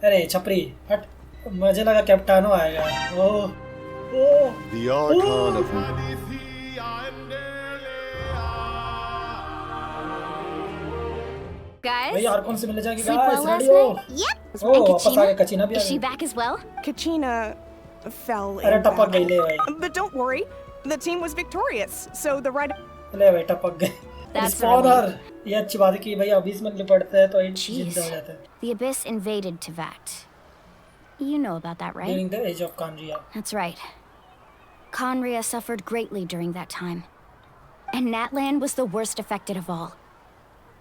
अरे छपरी हट, मुझे लगा कैप्टानो आएगा। ओह ओह The Archon of Guys, भाई आर्कॉन से मिल जाएगी sleep guys, well last ready हो? night? Yep. ओह And वापस आ गए, Kachina? कचीना भी आ Is she गई। back as well? Kachina fell अरे in टपक गई ले battle. भाई, But don't worry, the team was victorious, so the right. ले भाई टपक गए। That's a स्पॉनर, ये अच्छी बात है कि भाई अभी इसमें लिपटते हैं तो ये Jeez. जिंदा हो जाते हैं। The Abyss invaded Tevat. You know about that, right? During the age of Kanria. That's right. Conria suffered greatly during that time. And Natlan was the worst affected of all.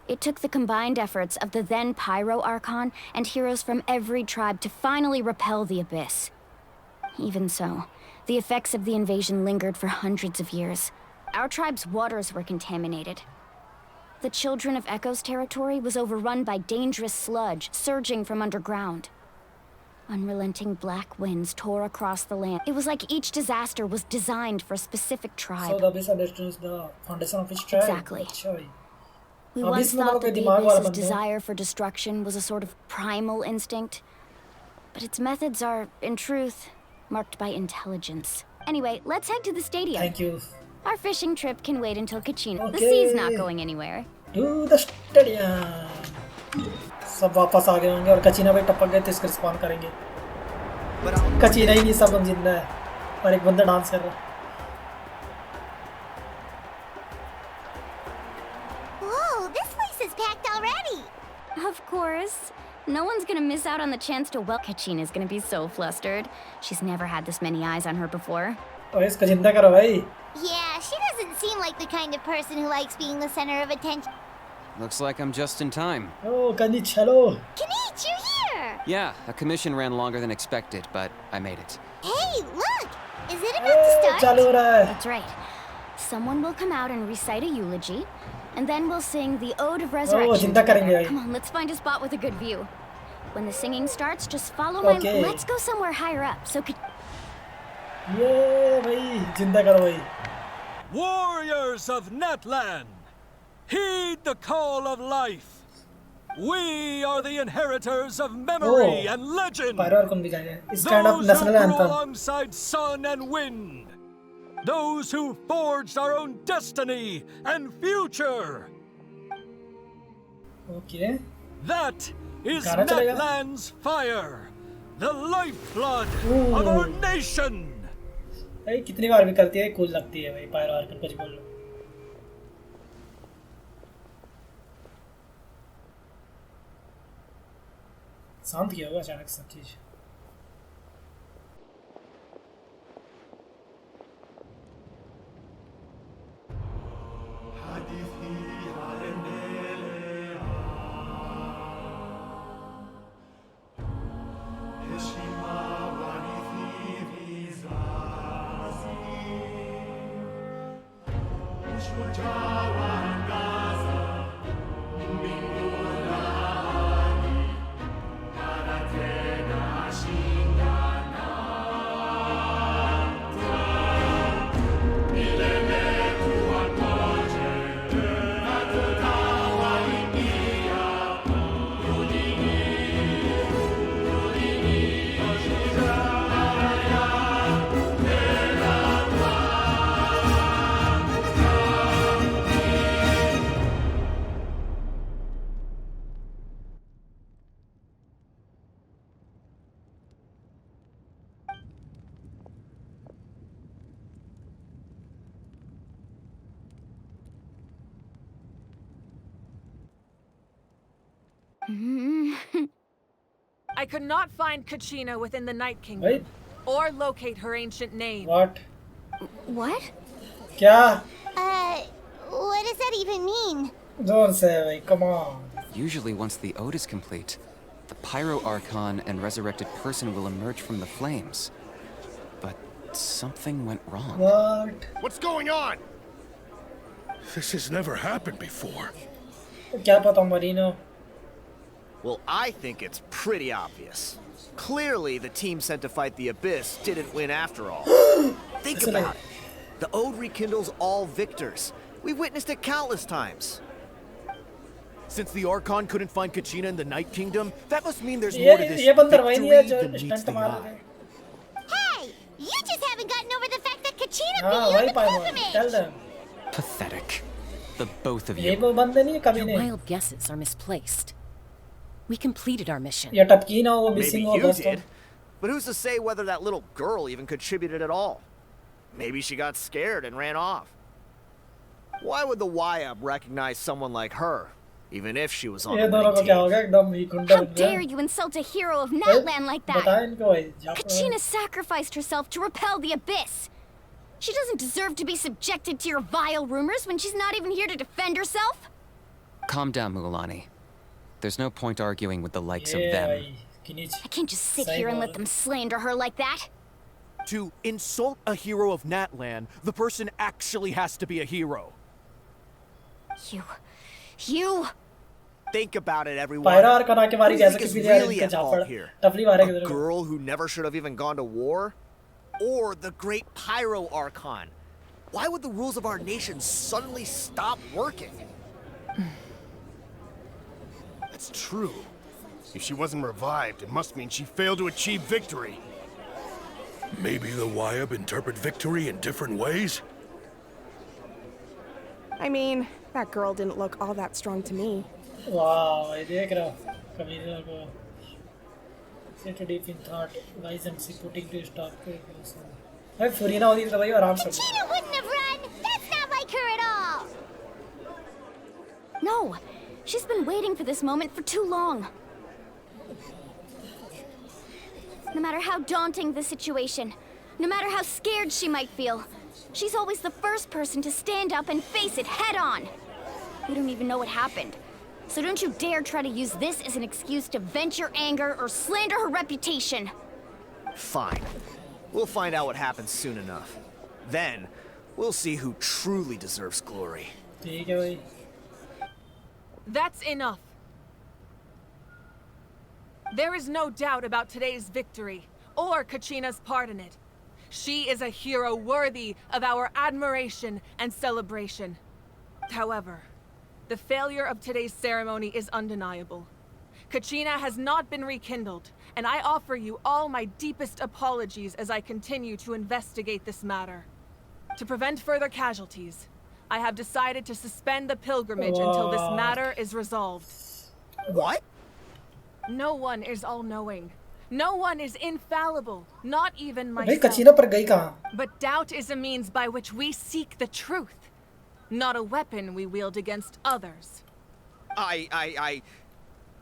It took the combined efforts of the then Pyro Archon and heroes from every tribe to finally repel the Abyss. Even so, the effects of the invasion lingered for hundreds of years. Our tribe's waters were contaminated. The Children of Echo's territory was overrun by dangerous sludge surging from underground. Unrelenting black winds tore across the land. It was like each disaster was designed for a specific So tribe. the abyss understands the foundation of its tribe. Exactly. अच्छा भाई। We Abyss once में thought मतलब that the दिमाग वाला Abyss's बंदा है। desire for destruction was a sort of primal instinct. But its methods are, in truth, marked by intelligence. Anyway, let's head to the stadium. Thank you. Our fishing trip can wait until Kachina. The Okay. sea's not going anywhere. To the stadium. सब वापस आ गए होंगे और कचीना भाई टपक गए तो इसको रिस्पॉन्ड करेंगे। कचीना ही नहीं, सब लोग जिंदा है और एक बंदा डांस कर रहा है। Whoa, this place is packed already. Of course. No one's gonna miss out on the chance to welcome. Kachina's gonna be so flustered. She's never had this many eyes on her before. और इसको जिंदा करो भाई। Yeah, she doesn't seem like the kind of person who likes being the center of attention. Looks like I'm just in time. ओह कनी चलो। Kanich, you're here! Yeah, a commission ran longer than expected, but I made it. Hey, look! Is it about to start? चालू हो रहा है। That's right. Someone will come out and recite a eulogy, and then we'll sing the Ode of Resurrection. जिंदा करेंगे together. भाई। Come on, let's find a spot with a good view. When the singing starts, just follow Okay. my. Let's go somewhere higher up. So could. ये भाई जिंदा करो भाई। Warriors of Natlan, heed the call of life. We are the inheritors of memory Oh. and legend. Pyro और कौन भी जाएंगे? इस kind of Those who national grew anthem. alongside sun and wind. Those who forged our own destiny and future. Okay. That is गाना चलेगा? Natlan's fire, the lifeblood of our nation. भाई कितनी बार भी करती है, कूल लगती है भाई। पायरो और कुछ बोल लो। शांत किया होगा अचानक सब चीज। I could not find Kachina within the Night Kingdom, Wait. or locate her ancient name. What? What? क्या? What does that even mean? Don't say भाई, come on. Usually once the ode is complete, the Pyro Archon and resurrected person will emerge from the flames. But something went wrong. What? What's going on? This has never happened before. क्या पता Merino? Well, I think it's pretty obvious. Clearly, the team sent to fight the Abyss didn't win after all. Think about it. The Ode rekindles all victors. We've witnessed it countless times. Since the Archon couldn't find Kachina in the Night Kingdom, that must mean there's ये more to this ये बंदर वही नहीं है victory जो than meets stunt the मार eye. रहे थे Hey, you just haven't gotten over the fact that Kachina हाँ beat you वही in the पाएगा pilgrimage. tell them Pathetic. The both of ये you. वो बंदे नहीं है कभी Your नहीं wild guesses are misplaced. We completed our mission. या टपकी ना हो वो Maybe मिसिंग हो you दोस्तों did, but who's to say whether that little girl even contributed at all? Maybe she got scared and ran off. Why would the YUB recognize someone like her, even if she was on ये the दोनों को winning क्या team? हो गया एकदम ही गुंडा How बन dare गया you insult a hero of Natlan like बता that? इनको भाई Kachina sacrificed herself to repel the abyss. She doesn't deserve to be subjected to your vile rumors when she's not even here to defend herself. Calm down, Mulani. There's no point arguing with the likes of ये them. भाई किनीच I can't just sit Same here and old. let them slander her like that. To insult a hero of Natlan, the person actually has to be a hero. You. Think about it, everyone. पायरा और कना के मारी Who do you कैसे think is किसी यार really इनके at झापड़ fault here? टफली मारे A किधर girl who never should have even gone to war? Or the great Pyro Archon? Why would the rules of our nation suddenly stop working? That's true. If she wasn't revived, it must mean she failed to achieve victory. Maybe the YUB interpret victory in different ways? I mean, that girl didn't look all that strong to me. वाह ये देख रहा हूँ कभी इधर को sit deep in thought wise and putting to stop भाई फुरीना होती तो भाई आराम से Kachina wouldn't have run. That's not like her at all. No. She's been waiting for this moment for too long. No matter how daunting the situation, no matter how scared she might feel, she's always the first person to stand up and face it head on. We don't even know what happened. So don't you dare try to use this as an excuse to vent your anger or slander her reputation. Fine. We'll find out what happens soon enough. Then, we'll see who truly deserves glory. ठीक है भाई That's enough. There is no doubt about today's victory, or Kachina's part in it. She is a hero worthy of our admiration and celebration. However, the failure of today's ceremony is undeniable. Kachina has not been rekindled, and I offer you all my deepest apologies as I continue to investigate this matter. To prevent further casualties, I have decided to suspend the pilgrimage until this matter is resolved. What? No one is all-knowing. No one is infallible, not even भाई myself. कचीना पर गई कहाँ But doubt is a means by which we seek the truth, not a weapon we wield against others.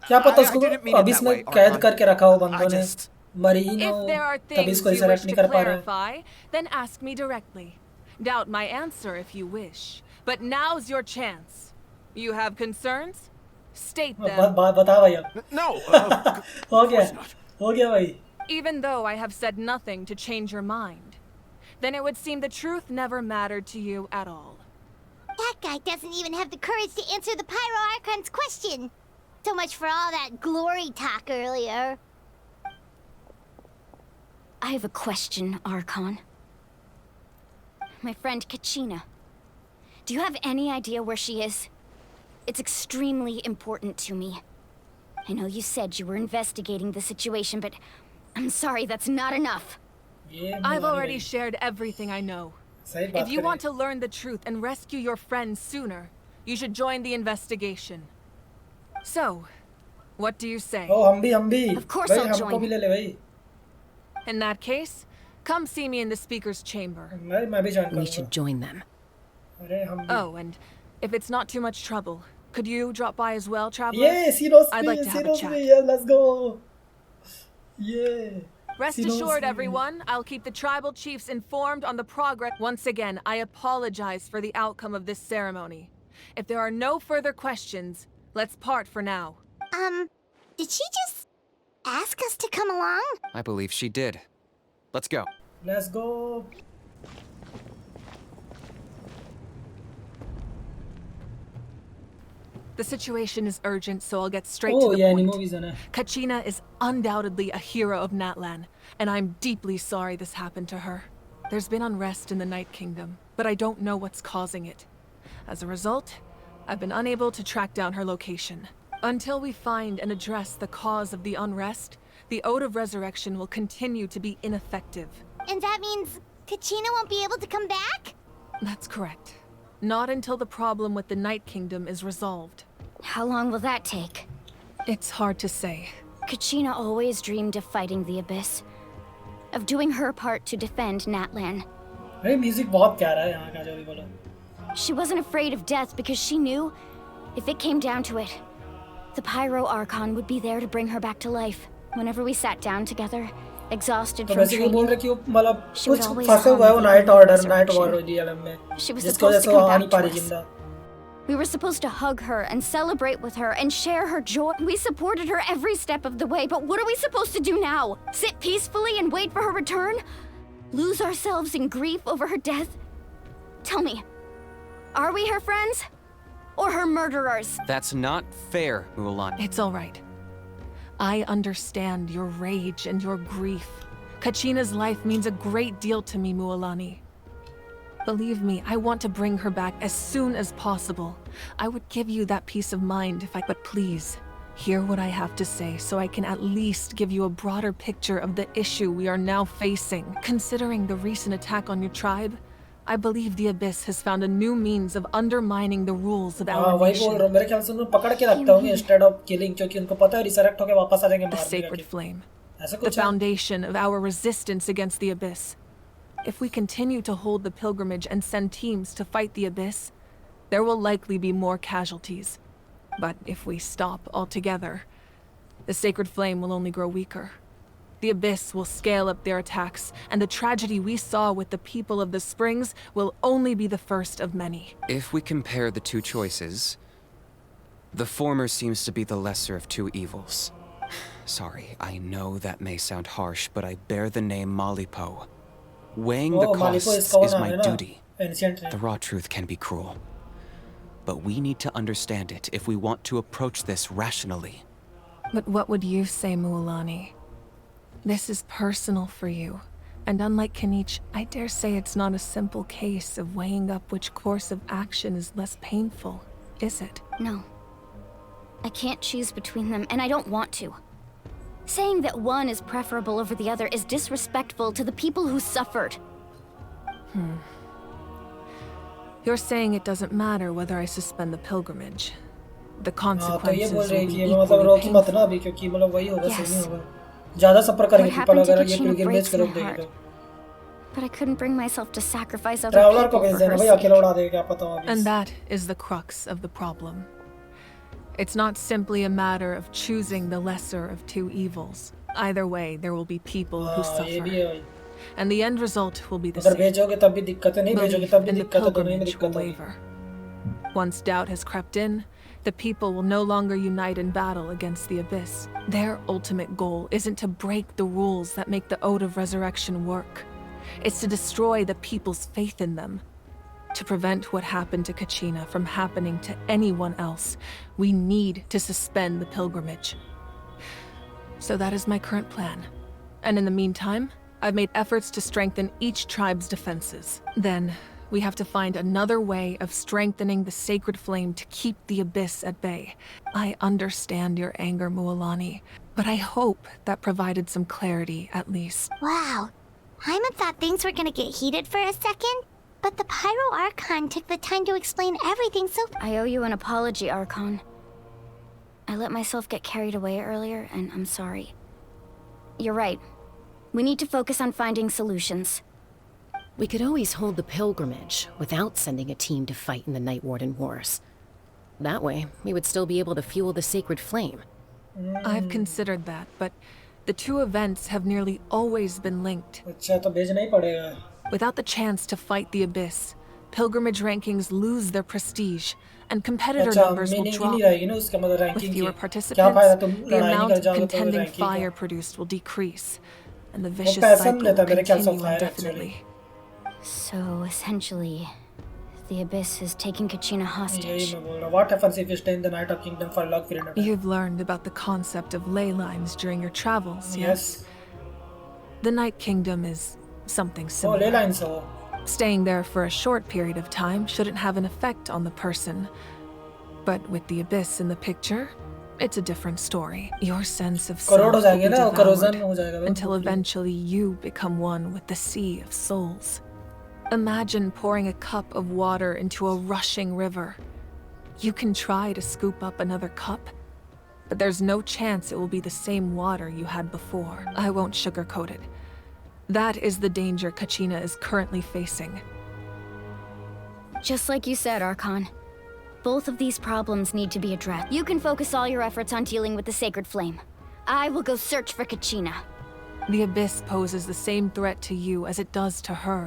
क्या पता I उसको didn't mean it अभी that इसमें way, कैद Archon. करके रखा हो बंदों I ने just- मरी ही ना If हो there are तभी things इसको you रिसरेक्ट wish नहीं to कर पा रहे clarify, then ask me directly. Doubt my answer if you wish. But now's your chance. You have concerns? State them. बता भाई अब No, हो गया भाई Even though I have said nothing to change your mind, then it would seem the truth never mattered to you at all. That guy doesn't even have the courage to answer the Pyro Archon's question. So much for all that glory talk earlier. I have a question, Archon. My friend Kachina. Do you have any idea where she is? It's extremely important to me. I know you said you were investigating the situation, but I'm sorry that's not enough. ये I've Mulani already भाई, shared everything I know. सही बात If you करें। want to learn the truth and rescue your friends sooner, you should join the investigation. So, what do you say? ओ हम भी Of course भाई I'll हमको join. भी ले ले भाई In that case, come see me in the speaker's chamber. मैं भी ज्वाइन We करूंगा should join them. अरे हम भी Oh, and if it's not too much trouble, could you drop by as well, traveler? ये सीरोस I'd like to have a chat. yeah let's go ये Rest Sinos assured, me. everyone, I'll keep the tribal chiefs informed on the progress. Once again, I apologize for the outcome of this ceremony. If there are no further questions, let's part for now. Did she just ask us to come along? I believe she did. Let's go. let's go The situation is urgent, so I'll get straight oh to the ये point. एनिमो vision है Kachina is undoubtedly a hero of Natlan, and I'm deeply sorry this happened to her. There's been unrest in the Night Kingdom, but I don't know what's causing it. As a result, I've been unable to track down her location. Until we find and address the cause of the unrest, the Ode of Resurrection will continue to be ineffective. And that means Kachina won't be able to come back? That's correct. Not until the problem with the Night Kingdom is resolved. How long will that take? It's hard to say. Kachina always dreamed of fighting the Abyss. Of doing her part to defend Natlan. भाई music बहुत प्यारा है यहाँ का जो भी बोला. She wasn't afraid of death because she knew, if it came down to it, the Pyro Archon would be there to bring her back to life. Whenever we sat down together, exhausted तो from वैसे वो बोल training, रहे कि वो मतलब she would कुछ always फंसे हुआ है वो calm me night down order with night war resurrection. DLM में She was जिसकी वजह supposed से to वो come आ नहीं back पा to रही us. जिंदा. We were supposed to hug her and celebrate with her and share her joy. We supported her every step of the way, but what are we supposed to do now? Sit peacefully and wait for her return? Lose ourselves in grief over her death? Tell me, are we her friends? Or her murderers? That's not fair, Mulan. It's all right. I understand your rage and your grief. Kachina's life means a great deal to me, Mualani. Believe me, I want to bring her back as soon as possible. I would give you that peace of mind if I... But please, hear what I have to say so I can at least give you a broader picture of the issue we are now facing. Considering the recent attack on your tribe, I believe the Abyss has found a new means of undermining the rules of हाँ our वही बोल रहा nation. हूँ. मेरे ख्याल से उन्होंने पकड़ के रखते होंगे instead of killing क्योंकि उनको पता है रिसरेक्ट होके वापस आ जाएंगे The मारने sacred के. flame. ऐसा The कुछ है. foundation of our resistance against the Abyss. If we continue to hold the pilgrimage and send teams to fight the Abyss, there will likely be more casualties. But if we stop altogether, the sacred flame will only grow weaker. The Abyss will scale up their attacks, and the tragedy we saw with the people of the Springs will only be the first of many. If we compare the two choices, the former seems to be the lesser of two evils. Sorry, I know that may sound harsh, but I bear the name Malipo. Weighing the Malipo costs इसका वो is नाम my है ना, duty. ancient The raw truth can be cruel. But we need to understand it if we want to approach this rationally. But what would you say, Mualani? This is personal for you. And unlike Kanich, I dare say it's not a simple case of weighing up which course of action is less painful, is it? No. I can't choose between them, and I don't want to. Saying that one is preferable over the other is disrespectful to the people who suffered. You're saying it doesn't matter whether I suspend the pilgrimage. The हाँ तो ये consequences बोल will रही है be कि मतलब equally रोकी मत painful. ना अभी क्योंकि मतलब वही होगा सही नहीं Yes. होगा. ज़्यादा सफर करेंगे What people happened to अगर ये Kachina pilgrimage breaks को my रोक देंगे heart. तो. But I couldn't bring myself to sacrifice other traveller को people भेज for देना her भाई sake. अकेला उड़ा देगा क्या पता हो अभी. And that is the crux of the problem. It's not simply a matter of choosing the lesser of two evils. Either way, there will be people who हाँ ये भी suffer. है भाई. And the end result will be the अगर same. भेजोगे तब भी दिक्कत है नहीं भेजोगे Belief तब भी in the दिक्कत है दोनों में pilgrimage will दिक्कत होगी. waver. Once doubt has crept in, the people will no longer unite in battle against the Abyss. Their ultimate goal isn't to break the rules that make the Ode of Resurrection work. It's to destroy the people's faith in them. To prevent what happened to Kachina from happening to anyone else, we need to suspend the pilgrimage. So that is my current plan. And in the meantime, I've made efforts to strengthen each tribe's defenses. Then, we have to find another way of strengthening the sacred flame to keep the Abyss at bay. I understand your anger, Mualani, but I hope that provided some clarity, at least. Wow. Hyman thought things were gonna get heated for a second, but the Pyro Archon took the time to explain everything so... I owe you an apology, Archon. I let myself get carried away earlier, and I'm sorry. You're right. We need to focus on finding solutions. We could always hold the pilgrimage without sending a team to fight in the Night Warden Wars. That way, we would still be able to fuel the sacred flame. I've considered that, but the two events have nearly always been linked. अच्छा तो भेजना ही पड़ेगा. Without the chance to fight the Abyss, pilgrimage rankings lose their prestige, and competitor अच्छा numbers will meaning he drop. नहीं रहेगी ना उसका मतलब With रैंकिंग fewer की. क्या participants, फायदा तुम the लड़ाई नहीं amount कर of जाओगे तो contending रैंकिंग का. fire produced will decrease, and the वो vicious पैसा cycle नहीं will लेता मेरे ख्याल से continue fire indefinitely. Actually. So, essentially, the Abyss is taking Kachina यही hostage. मैं बोल रहा हूँ. What happens if you stay in the Night of Kingdom for a long period of time? You've learned about the concept of ley lines during your travels, yes? The Night Kingdom is something Oh, similar. ley lines हो. Staying there for a short period of time shouldn't have an effect on the person. But with the abyss in the picture, it's a different story. Your sense of crore self हो will जाएंगे be ना, corrosion हो devoured जाएगा until eventually you become one with the sea of souls. Imagine pouring a cup of water into a rushing river. You can try to scoop up another cup, but there's no chance it will be the same water you had before. I won't sugarcoat it. That is the danger Kachina is currently facing. Just like you said, Archon. Both of these problems need to be addressed. You can focus all your efforts on dealing with the Sacred Flame. I will go search for Kachina. The Abyss poses the same threat to you as it does to her.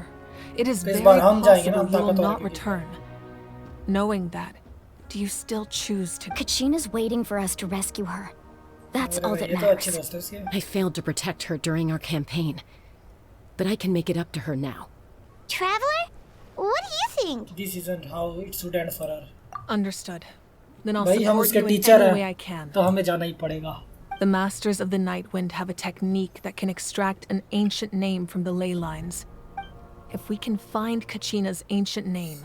It is very बार हम जाएंगे ना, possible हम you will ताकतवर not होंगे। return. Knowing that, do you still choose to... Kachina's waiting for us to rescue her. That's all that ये तो अच्छी matters. दोस्त है उसकी। I failed to protect her during our campaign, but I can make it up to her now. Traveler? What do you think? This isn't how it should end for her. Understood. Then I'll भाई हम support उसके you in teacher any way I हैं, can. तो हमें जाना ही पड़ेगा। The Masters of the Nightwind have a technique that can extract an ancient name from the ley lines. If we can find Kachina's ancient name,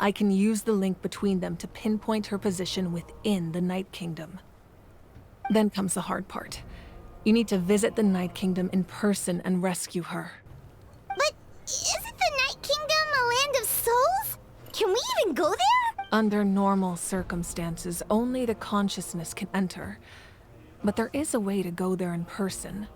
I can use the link between them to pinpoint her position within the Night Kingdom. Then comes the hard part. You need to visit the Night Kingdom in person and rescue her. But isn't the Night Kingdom a land of souls? Can we even go there? Under normal circumstances, only the consciousness can enter. But there is a way to go there in person.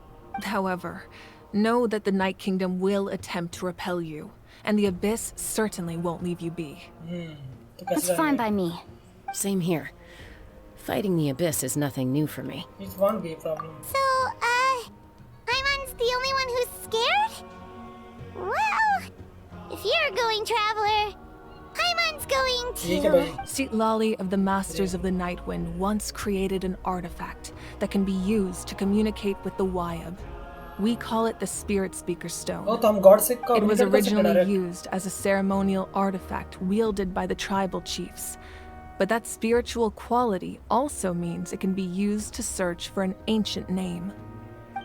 However, know that the Night Kingdom will attempt to repel you, and the Abyss certainly won't leave you be. तो That's कैसे fine जाएंगे? by me. Same here. Fighting the Abyss is nothing new for me. It won't be a problem. So, Paimon's the only one who's scared? Well, if you're going, Traveler, Paimon's going ठीक है too. भाई। Sitlali of the Masters of the Nightwind once created an artifact that can be used to communicate with the Wyab. We call it the Spirit Speaker O Stone. तो हम God से It was communicate कर सकते हैं originally direct। used as a ceremonial artifact wielded by the tribal chiefs. But that spiritual quality also means it can be used to search for an ancient name.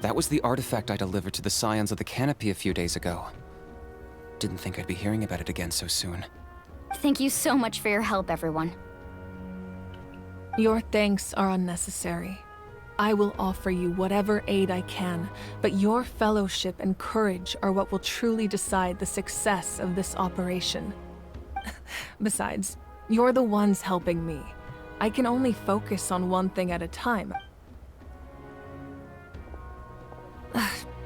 That was the artifact I delivered to the Scions of the Canopy a few days ago. Didn't think I'd be hearing about it again so soon. Thank you so much for your help, everyone. Your thanks are unnecessary. I will offer you whatever aid I can, but your fellowship and courage are what will truly decide the success of this operation. Besides, you're the ones helping me. I can only focus on one thing at a time.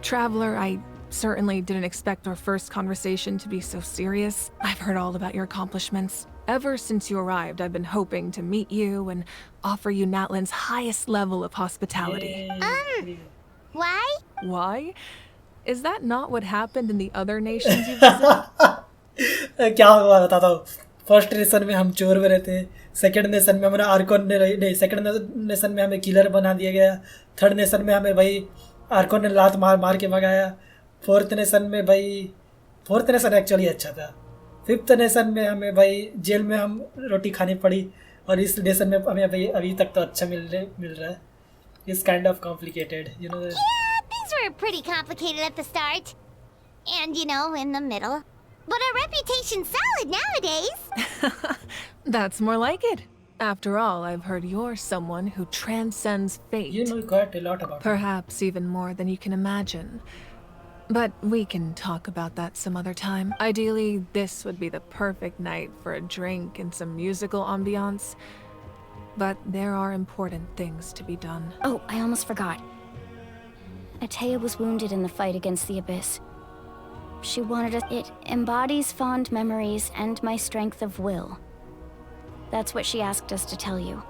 Traveler, I certainly didn't expect our first conversation to be so serious. I've heard all about your accomplishments. Ever since you arrived, I've been hoping to meet you and offer you Natlan's highest level of hospitality. Why? Why? Is that not what happened in the other nations you visited? क्या हुआ बताता हूँ। First nation में हम चोर बने थे, second nation में हमारा आर्कोन ने नहीं, सेकंड नेशन में हमें किलर बना दिया गया, थर्ड नेशन में हमें भाई आर्कोन ने लात मार मार के भगाया, फोर्थ नेशन में भाई फोर्थ नेशन एक्चुअली अच्छा था, फिफ्थ नेशन में हमें भाई जेल में हम रोटी खानी पड़ी, और इस नेशन में हमें भाई अभी तक तो अच्छा मिल रहा है. It's kind of complicated, you know. Yeah, things were pretty complicated at the start. And, you know, in the middle. But our reputation's solid nowadays. That's more like it. After all, I've heard you're someone who transcends fate. You know quite a lot about it. Perhaps even more than you can imagine. But we can talk about that some other time. Ideally, this would be the perfect night for a drink and some musical ambiance. But there are important things to be done. Oh, I almost forgot. Atea was wounded in the fight against the Abyss. She wanted us. It embodies fond memories and my strength of will. That's what she asked us to tell you.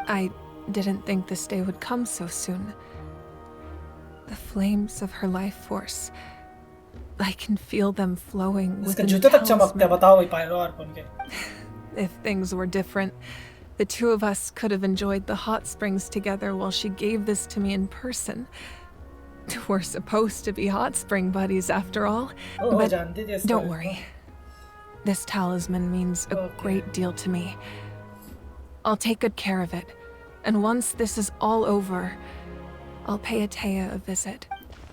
I didn't think this day would come so soon. The flames of her life force. I can feel them flowing इसके within जूते the तक चमकते हैं, talisman. बताओ भाई pyro आर्कोन के. If things were different, the two of us could have enjoyed the hot springs together while she gave this to me in person. We're supposed to be hot spring buddies after all. Oh, But जानती थी इसको. don't worry. This talisman means a Okay. great deal to me. I'll take good care of it. And once this is all over, I'll pay Atea a visit.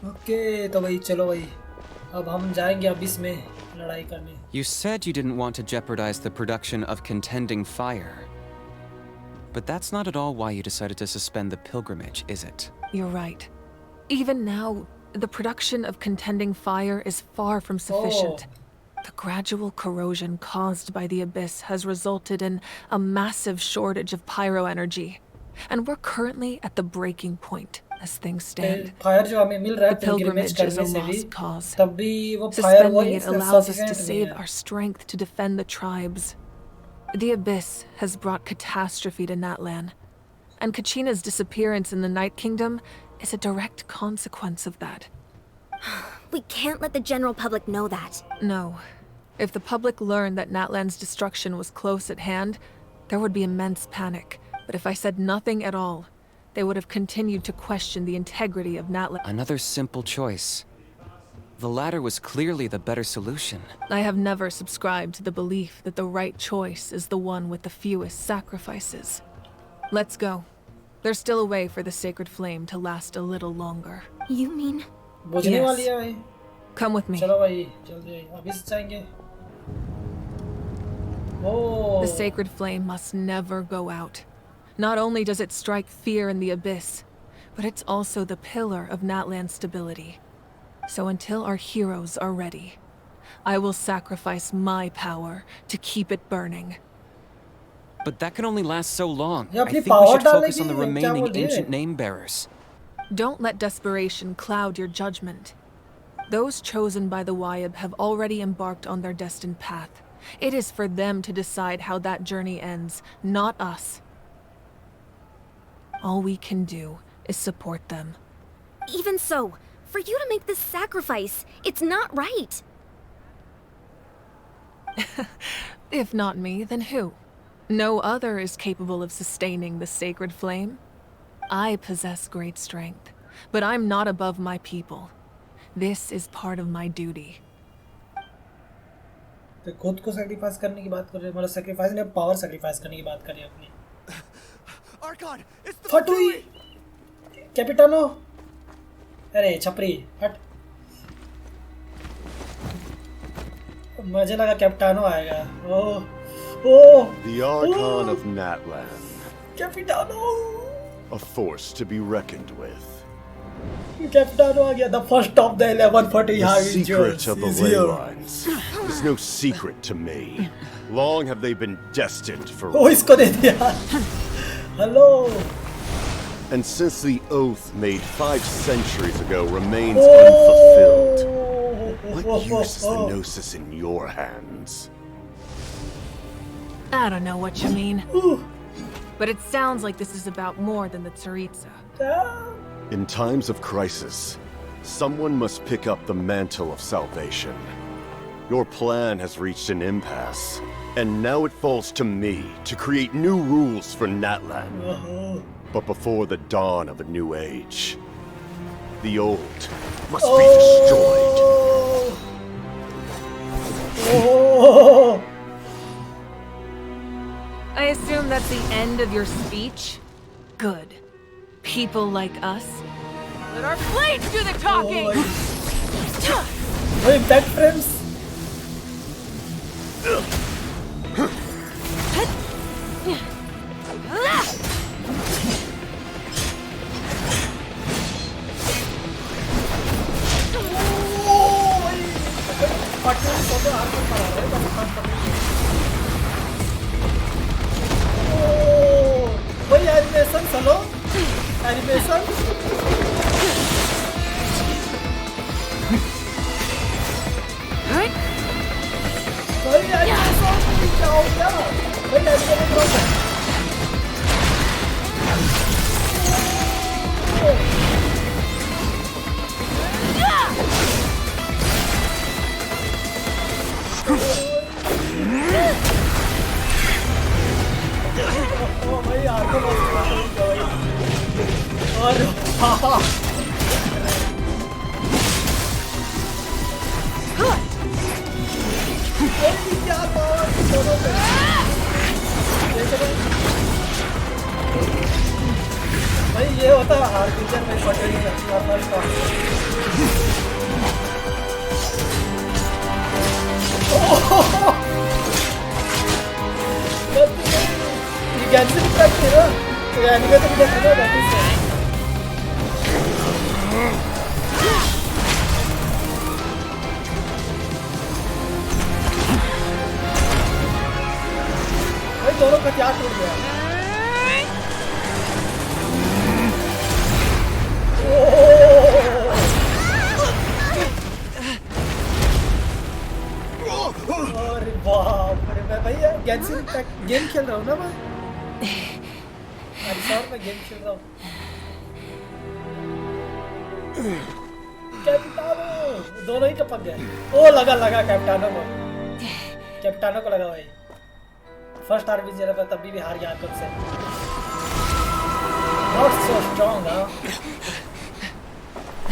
Okay, तो भाई चलो भाई, अब हम जाएंगे अबिस में लड़ाई करनी। You said you didn't want to jeopardize the production of contending fire. But that's not at all why you decided to suspend the pilgrimage, is it? You're right. Even now, the production of contending fire is far from sufficient. The gradual corrosion caused by the Abyss has resulted in a massive shortage of pyro energy. And we're currently at the breaking point as things stand. Fire जो हमें मिल रहा है The pilgrimage is a करने से भी lost cause. तब भी वो fire Suspending it allows us to save our strength to defend the tribes. The Abyss has brought catastrophe to Natlan, and Kachina's disappearance in the Night Kingdom is a direct consequence of that. We can't let the general public know that. No. If the public learned that Natlan's destruction was close at hand, there would be immense panic. But if I said nothing at all, they would have continued to question the integrity of Natlan. Another simple choice. The latter was clearly the better solution. I have never subscribed to the belief that the right choice is the one with the fewest sacrifices. Let's go. There's still a way for the sacred flame to last a little longer. You mean? बुझने वाली है भाई। Come with me. चलो भाई जल्दी अभी से जाएंगे। The sacred flame must never go out. Not only does it strike fear in the Abyss, but it's also the pillar of Natlan's stability. So until our heroes are ready, I will sacrifice my power to keep it burning. But that can only last so long. Yeah, I think we power should focus on the डालेगी, remaining क्या बोल ancient रहे? name bearers. Don't let desperation cloud your judgment. Those chosen by the Wyab have already embarked on their destined path. It is for them to decide how that journey ends, not us. All we can do is support them. Even so, for you to make this sacrifice, it's not right. If not me, then who? No other is capable of sustaining the sacred flame. I possess great strength, but I'm not above my people. This is part of my duty. तो खुद को sacrifice करने की बात कर रहे हैं, मतलब सैक्रिफाइस ने पावर सैक्रिफाइस करने की बात कर रहे हैं अपनी। Archon, it's the फटुई कैपिटानो, अरे छपरी हट। मुझे लगा कैपिटानो आएगा। ओह ओह The Archon of Natlan, कैपिटानो, a force to be reckoned with. कैपिटानो आ गया। The first of the 1140 The Harvey secret Jones of the is ley here. lines is no secret to me. Long have they been destined for ओ इसको दे दिया। Hello. And since the oath made 5 centuries ago remains unfulfilled, what use is the Gnosis in your hands? I don't know what you mean. But it sounds like this is about more than the Tsaritsa. In times of crisis, someone must pick up the mantle of salvation. Your plan has reached an impasse, and now it falls to me to create new rules for Natlan. But before the dawn of a new age, the old must be destroyed. I assume that's the end of your speech? Good. People like us. Let our blades do the talking! Wait, back frames? भाई animation चलो animation भाई animation क्या हो गया भाई animation भाई यार को और क्या पावर दोनों पे भाई ये होता है हार पिक्चर में पटरी नॉर्मल का ये genshin impact है ना, तो एनिमे तो मुझे समझ आता है। भाई दोनों का क्या टूट गया? अरे बाप रे, मैं भाई genshin impact गेम खेल रहा हूँ ना मैं। अरे मैं गेम खेल रहा हूँ। कैप्टानो दोनों ही टपक गए। ओ लगा कैप्टानो को लगा भाई। फर्स्ट आरपीजी पर तब भी हार गया खुद से। Not so strong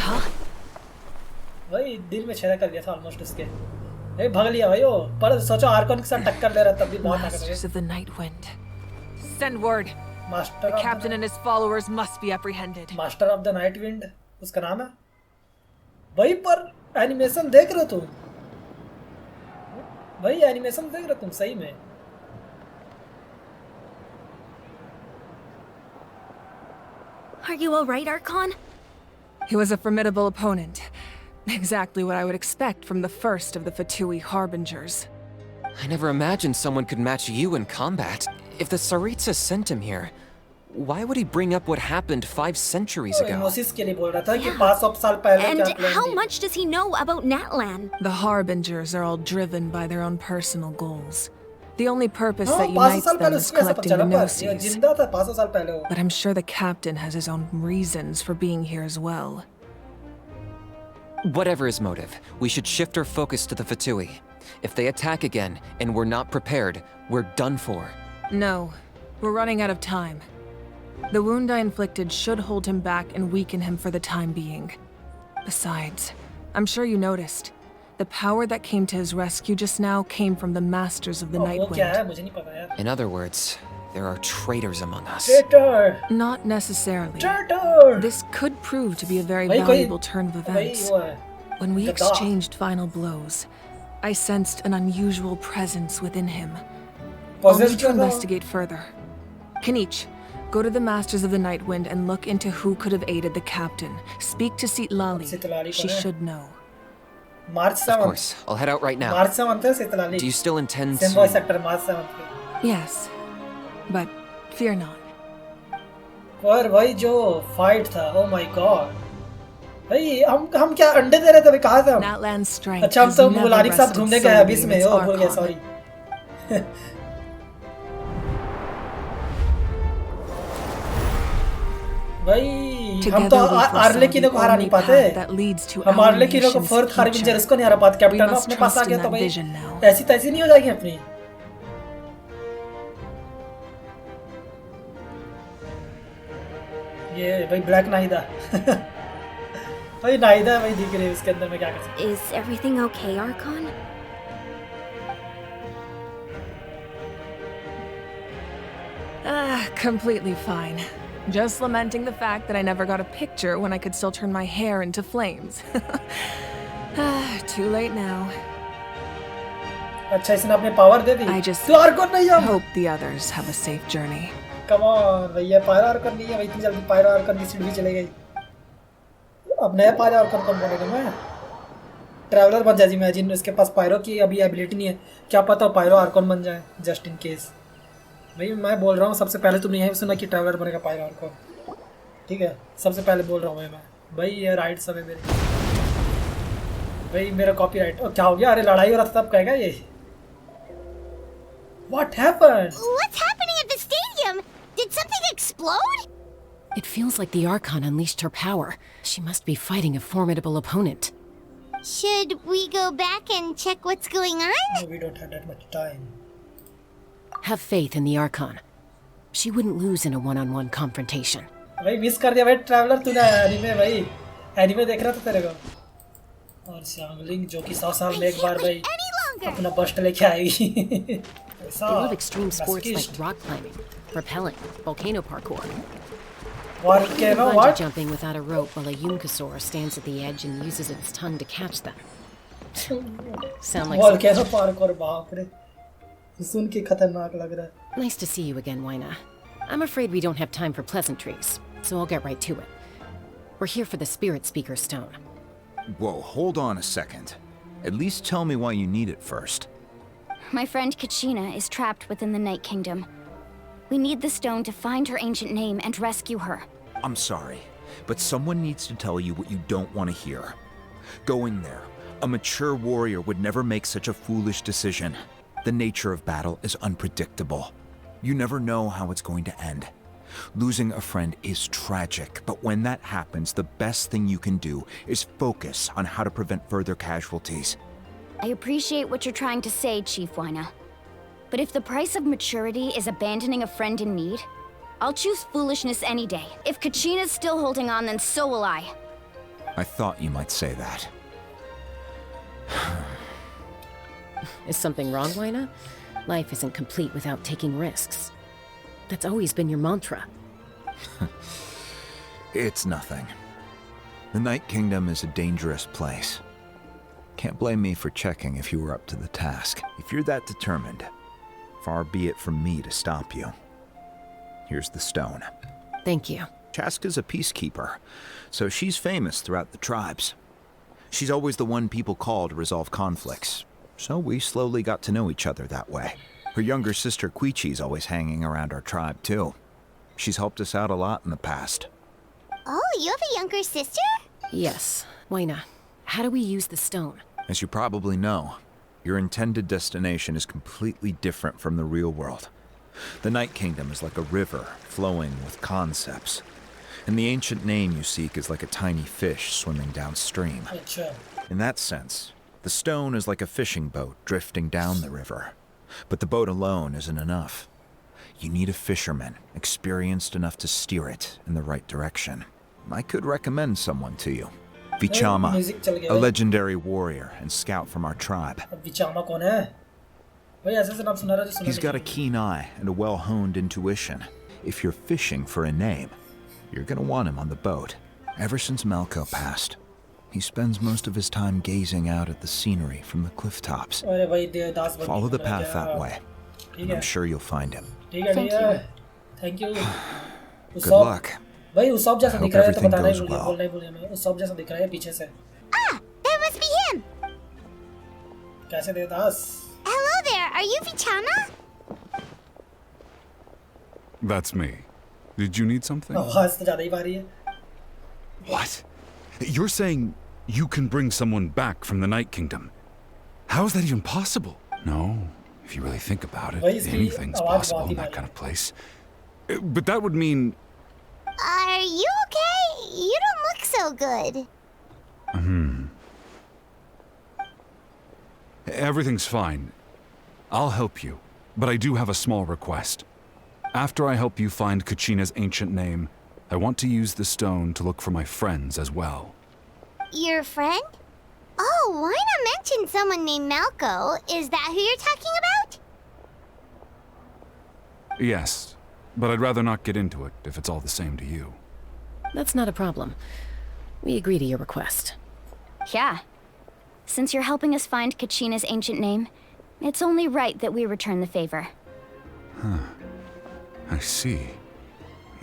हाँ। भाई दिल में छेड़ा कर दिया था ऑलमोस्ट उसके। भाई भाग लिया भाई वो, पर सोचो आर्कन के साथ टक्कर ले रहा तब भी बहुत ताकत है। Masters of the Night Wind. Send word. Master the captain and his followers must be apprehended. Master of the night wind उसका नाम है भाई। पर एनिमेशन देख रहे हो तुम भाई, एनिमेशन देख रहे हो तुम सही में। Are you alright, Archon? He was a formidable opponent. Exactly what I would expect from the first of the Fatui Harbingers. I never imagined someone could match you in combat. If the Tsaritsa sent him here, why would he bring up what happened 5 centuries ago? And how much does he know about Natlan? The Harbingers are all driven by their own personal goals. The only purpose that unites them is collecting the gnosis. But I'm sure the captain has his own reasons for being here as well. Whatever his motive, we should shift our focus to the Fatui. If they attack again, and we're not prepared, we're done for. No, we're running out of time. The wound I inflicted should hold him back and weaken him for the time being. Besides, I'm sure you noticed. The power that came to his rescue just now came from the Masters of the Night Wind. In other words, there are traitors among us. Traitor! Not necessarily. Traitor! This could prove to be a very valuable turn of events. When we exchanged final blows, I sensed an unusual presence within him. I'll need to investigate further. Kinich, go to the Masters of the Night Wind and look into who could have aided the captain. Speak to Sitlali. She should know. Of course, I'll head out right now. Do you still intend to... Yes, but fear not. पर भाई जो fight था, oh my god, भाई हम क्या अंडे दे रहे थे, भाई कहाँ थे हम? अच्छा हम तो मुलानी के साथ घूमने गए अभी इसमें, ओ भूल गया, सॉरी। भाई हम तो आर्लेकिनो को हरा नहीं पाते। हम आर्लेकिनो को फोर्थ हार्बिंजर इसको नहीं हरा पाते। कैप्टन अपने पास आ गया तो भाई ऐसी तैसी नहीं हो जाएगी अपनी। ये भाई ब्लैक नाइदा भाई नाइदा भाई दिख रही है उसके अंदर, में क्या कर सकते हैं? Is everything okay, Archon? Completely fine. Just lamenting the fact that I never got a picture when I could still turn my hair into flames. Too late now. अच्छा इसने अपने power they the. I just तो Arkan नहीं है। hope the others have a safe journey. Come on, भैया pyro Arkan नहीं है भाई, इतनी जल्दी पायरो आर्कन की सीट भी चली गई। अब नया पायरो आर्कन कौन बनेगा? मैं ट्रैवलर बन जाए, इमेजिन उसके पास पायरो की अभी एबिलिटी नहीं है, क्या पता वो पायरो आर्कन बन जाए जस्ट इन केस। भाई मैं बोल रहा हूँ सबसे पहले तुमने यही सुना कि ट्रैवलर बनेगा पायरो आर्कन, ठीक है? सबसे पहले बोल रहा हूँ मैं भाई, ये राइट सब है मेरे भाई, मेरा कॉपीराइट। और क्या हो गया? अरे लड़ाई हो रहा था तब कहेगा ये। What happened? What's happening at the stadium? Did something explode? It feels like the Archon unleashed her power. She must be fighting a formidable opponent. Should we go back and check what's going on? No, we don't have that much time. Have faith in the Archon. She wouldn't lose in a one-on-one confrontation. भाई miss कर दिया भाई traveller तूने anime, भाई anime देख रहा था तेरे को। और शांगलिंग जो कि 100 साल में एक बार भाई अपना बस्ट लेके आएगी। They love extreme sports like rock climbing, rappelling, volcano parkour. Volcano Bungee what? jumping without a rope while a Yunkasaur stands at the edge and uses its tongue to catch them. Sound like volcano park और बाप रे सुन के खतरनाक लग रहा है। Nice to see you again, Wyna. I'm afraid we don't have time for pleasantries, so I'll get right to it. We're here for the Spirit Speaker Stone. Whoa, hold on a second. At least tell me why you need it first. My friend Kachina is trapped within the Night Kingdom. We need the stone to find her ancient name and rescue her. I'm sorry, but someone needs to tell you what you don't want to hear. Go in there. A mature warrior would never make such a foolish decision. The nature of battle is unpredictable. You never know how it's going to end. Losing a friend is tragic, but when that happens, the best thing you can do is focus on how to prevent further casualties. I appreciate what you're trying to say, Chief Wyna. But if the price of maturity is abandoning a friend in need, I'll choose foolishness any day. If Kachina's still holding on, then so will I. I thought you might say that. Is something wrong, Wyna? Life isn't complete without taking risks. That's always been your mantra. It's nothing. The Night Kingdom is a dangerous place. Can't blame me for checking if you were up to the task. If you're that determined, far be it from me to stop you. Here's the stone. Thank you. Chaska's a peacekeeper, so she's famous throughout the tribes. She's always the one people call to resolve conflicts, so we slowly got to know each other that way. Her younger sister Quichi's always hanging around our tribe, too. She's helped us out a lot in the past. Oh, you have a younger sister? Yes. Wyna, how do we use the stone? As you probably know, your intended destination is completely different from the real world. The Night Kingdom is like a river flowing with concepts, and the ancient name you seek is like a tiny fish swimming downstream. अच्छा In that sense, the stone is like a fishing boat drifting down the river. But the boat alone isn't enough. You need a fisherman, experienced enough to steer it in the right direction. I could recommend someone to you. Vichama, music चल गया a भाई। legendary warrior and scout from our tribe. अब विचामा कौन है भाई? ऐसे से नाम सुना रहा जो सुना He's नहीं। got a keen eye and a well-honed intuition. If you're fishing for a name, you're gonna want him on the boat. Ever since Malco passed, he spends most of his time gazing out at the scenery from the cliff tops. अरे भाई देवदास बन Follow the गया path क्या? that way, ठीक and है I'm sure you'll find him. ठीक है Thank ठीक है थैंक यू Good luck. भाई उस सब जैसा I दिख hope रहा है तो everything बताना ही goes भूलिए well. बोलना ही भूलिए मैं उस सब जैसा दिख रहा है पीछे से Ah, that must be him. कैसे Devdas Hello there, are you Vichama? That's me. Did you need something? आवाज तो ज्यादा ही भारी है What? You're saying you can bring someone back from the Night Kingdom? How is that even possible? No, if you really think about it, भाई इसकी anything's आवाज possible बहुत ही in that भारी kind है of place. But that would mean... Are you okay? You don't look so good. Everything's fine. I'll help you, but I do have a small request. After I help you find Kachina's ancient name, I want to use the stone to look for my friends as well. Your friend? Oh, why not mention someone named Malco? Is that who you're talking about? Yes, but I'd rather not get into it if it's all the same to you. That's not a problem. We agree to your request. Yeah. Since you're helping us find Kachina's ancient name, it's only right that we return the favor. I see.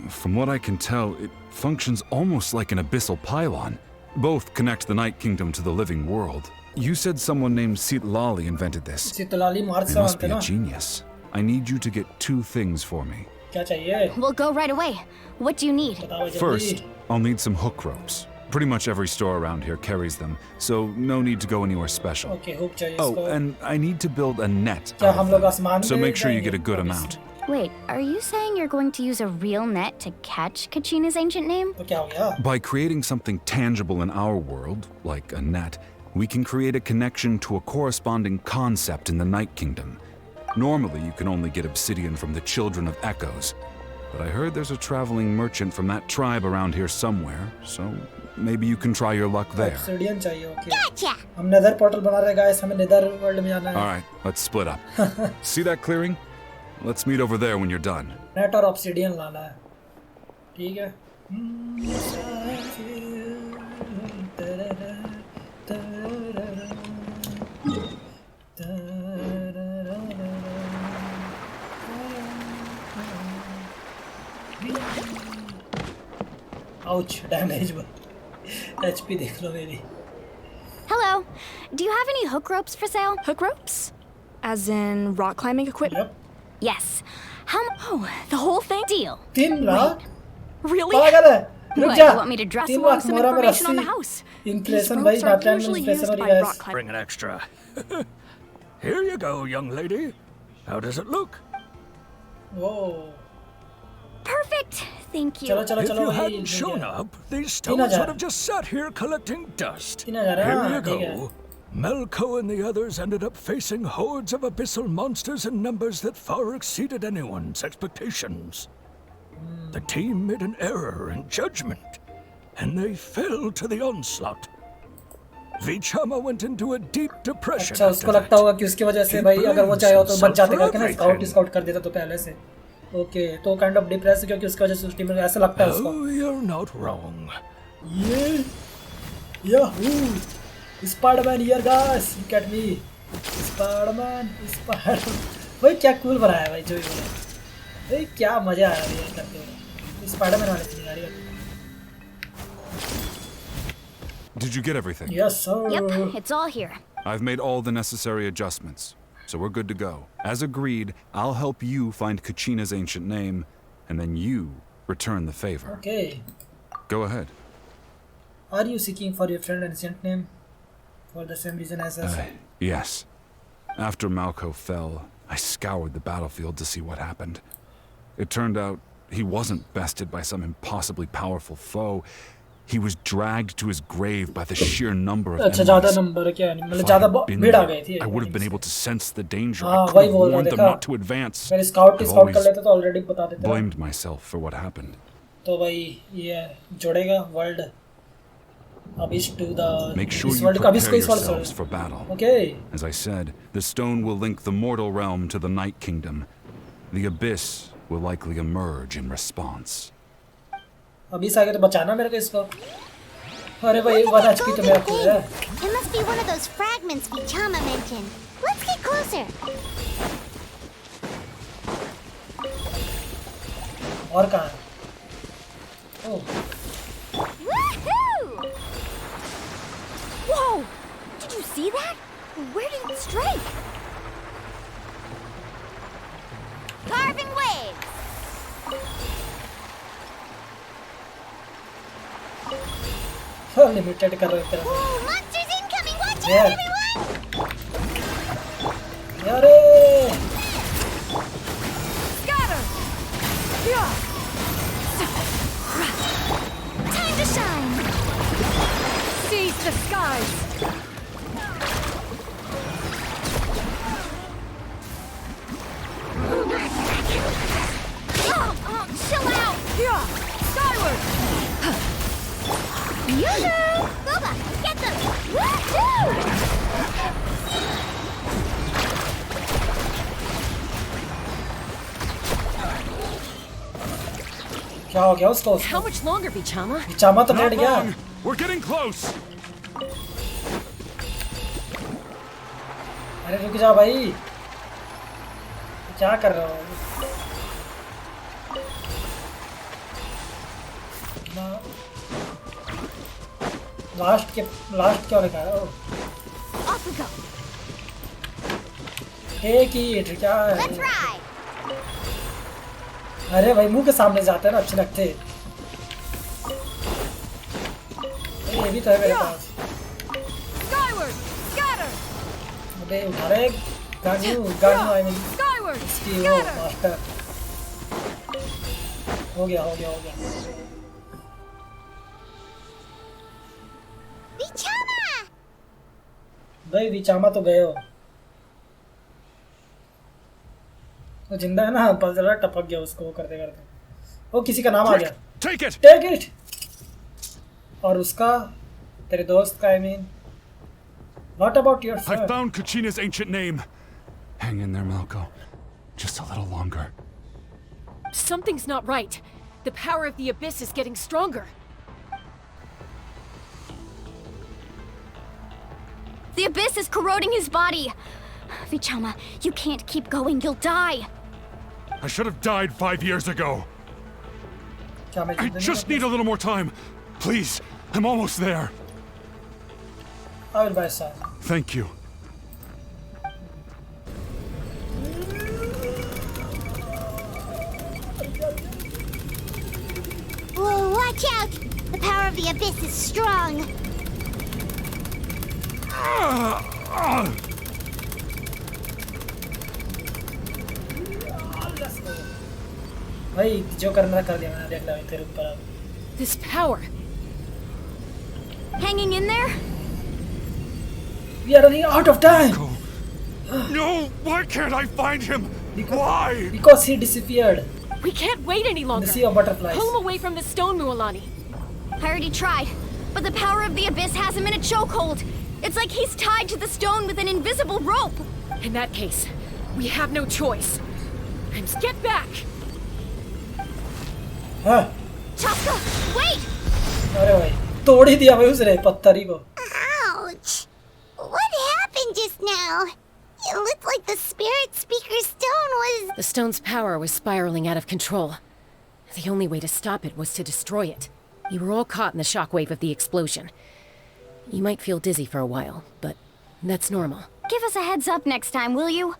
From what I can tell, it functions almost like an abyssal pylon. Both connect the Night Kingdom to the living world. You said someone named Sitlali invented this. सितलाली March They से must बनते be ना a genius. I need you to get 2 things for me. क्या चाहिए We'll go right away. What do you need? बताओ जल्दी First, I'll need some hook ropes. Pretty much every store around here carries them, so no need to go anywhere special. Okay hook चाहिए Oh, इसको and I need to build a net क्या out हम of लोग them, आसमान so में make sure you जाएंगे? get a good Obviously. amount. Wait, are you saying you're going to use a real net to catch Kachina's ancient name? तो क्या हो गया By creating something tangible in our world, like a net, we can create a connection to a corresponding concept in the Night Kingdom. Normally, you can only get obsidian from the Children of Echoes, but I heard there's a traveling merchant from that tribe around here somewhere, so maybe you can try your luck there. Obsidian चाहिए okay Gotcha. हम nether portal बना रहे guys हमें nether world में जाना है All right, let's split up. See that clearing? Let's meet over there when you're done. Net और obsidian लाना है ठीक है Ouch, damage. HP देख लो मेरी. Hello. Do you have any hook ropes for sale? Hook ropes? As in rock climbing equipment? Yep. Yes. How Oh, the whole thing? deal? 3 lakh. Really? पागल है. रुक What, जा. you want me to dress 3 along lakh some मोरा में information on the 80. house. Inflation These भाई ropes are नाटक में usually inflation used हो by रही है. rock climbers. Bring an extra. Here you go, young lady. How does it look? Oh. Perfect. Thank you. चलो चलो If चलो you भाई. hadn't shown up, these stones 3000. would have just sat here collecting dust. 3000, Here हाँ, you ठीक है. go. Melko and the others ended up facing hordes of abyssal monsters in numbers that far exceeded anyone's expectations. The team made an error in judgment, and they fell to the onslaught. Vichama went into a deep depression. अच्छा उसको लगता होगा कि उसकी वजह से भाई अगर वो चाहे तो बच जाते करके ना स्काउट कर देता तो पहले से. ओके तो काइंड ऑफ डिप्रेस क्योंकि उसकी वजह से उस टीम में ऐसा लगता है उसको. Oh, you're not wrong. ये Yahoo Spiderman here guys look at me Spiderman भाई क्या कूल बनाया है भाई जो भी बोला भाई क्या मजा आया ये करते हुए स्पाइडरमैन वाले सीन आ रही है. Did you get everything? Yes sir. Yep, it's all here. I've made all the necessary adjustments, so we're good to go. As agreed, I'll help you find Kachina's ancient name, and then you return the favor. Okay. Go ahead. Are you seeking for your friend ancient name for the same reason as us? Yes. After Malko fell, I scoured the battlefield to see what happened. It turned out he wasn't bested by some impossibly powerful foe. He was dragged to his grave by the sheer number of अच्छा ज़्यादा enemies. Number क्या नहीं मतलब If I ज़्यादा had been भीड़ आ there, गई थी. I would have been able to sense the danger. हाँ I could वही have बोल रहा warned them देखा. not to advance. अगर स्काउट I've कर always लेते तो ऑलरेडी बता देते ना. blamed myself for what happened. तो भाई ये जोड़ेगा world abyss to the Make sure इस you वर्ल्ड का अबिस prepare को इस वर्ल्ड yourselves से. for battle. Okay. As I said, the stone will link the mortal realm to the Night Kingdom. The abyss will likely emerge in response. Abish आगे तो बचाना मेरे को इसको. अरे भाई 1 HP तो मेरा खुद है. It must be one of those fragments Vichama mentioned. Let's get closer. और कहाँ है? Oh. Woohoo! Whoa! Did you see that? Where did it strike? Carving waves. Limited कर रहे थे. Ooh, monsters incoming. Watch Yeah. out, everyone. अरे Scatter! Yeah! Time to shine! Seize the skies! Oh, chill out! Yeah! Skyward! Yoo-hoo! Boba, get them. Woohoo! क्या हो गया उसको? How much longer, Vichama? Chama तो late गया. We're getting close. अरे रुक जा भाई. क्या कर रहा हो? लास्ट क्या लिखा है? Off we go! एक ही हिट क्या है? Let's ride. अरे भाई मुंह के सामने जाते हैं ना अच्छे लगते. ये भी तो है मेरे पास. Skyward! Scatter! अबे उठा रहे गानू आई मीन Skyward! इसकी वो मास्टर. हो गया. Vichama! भाई विचामा तो गए हो. वो जिंदा है ना पर जरा टपक गया उसको वो करते करते. वो किसी का नाम आ गया. Take it. Take it. और उसका तेरे दोस्त का I mean. What about your I friend? found Kachina's ancient name. Hang in there, Malko. Just a little longer. Something's not right. The power of the abyss is getting stronger. The abyss is corroding his body! Vichama, you can't keep going, you'll die! I should have died 5 years ago. क्या मैं I जीतने just need a little more time. Please, I'm almost there. I will buy some. Thank you. Whoa, watch out! The power of the abyss is strong. भाई जो करना कर दिया मैंने देख लिया तेरे ऊपर अब This power. Hanging in there? we are running out of time No, why can't I find him? Why? because he disappeared We can't wait any in longer. the sea of butterflies. Pull him away from the stone, Mualani. I already tried, but the power of the abyss has him in a chokehold. It's like he's tied to the stone with an invisible rope. In that case, we have no choice. Get back! हाँ Chaska, wait! अरे भाई तोड़ ही दिया भाई उसने पत्थर ही को Ouch! What happened just now? It looked like the spirit speaker stone was... The stone's power was spiraling out of control. The only way to stop it was to destroy it. You were all caught in the shockwave of the explosion. You might feel dizzy for a while, but that's normal. Give us a heads up next time, will you?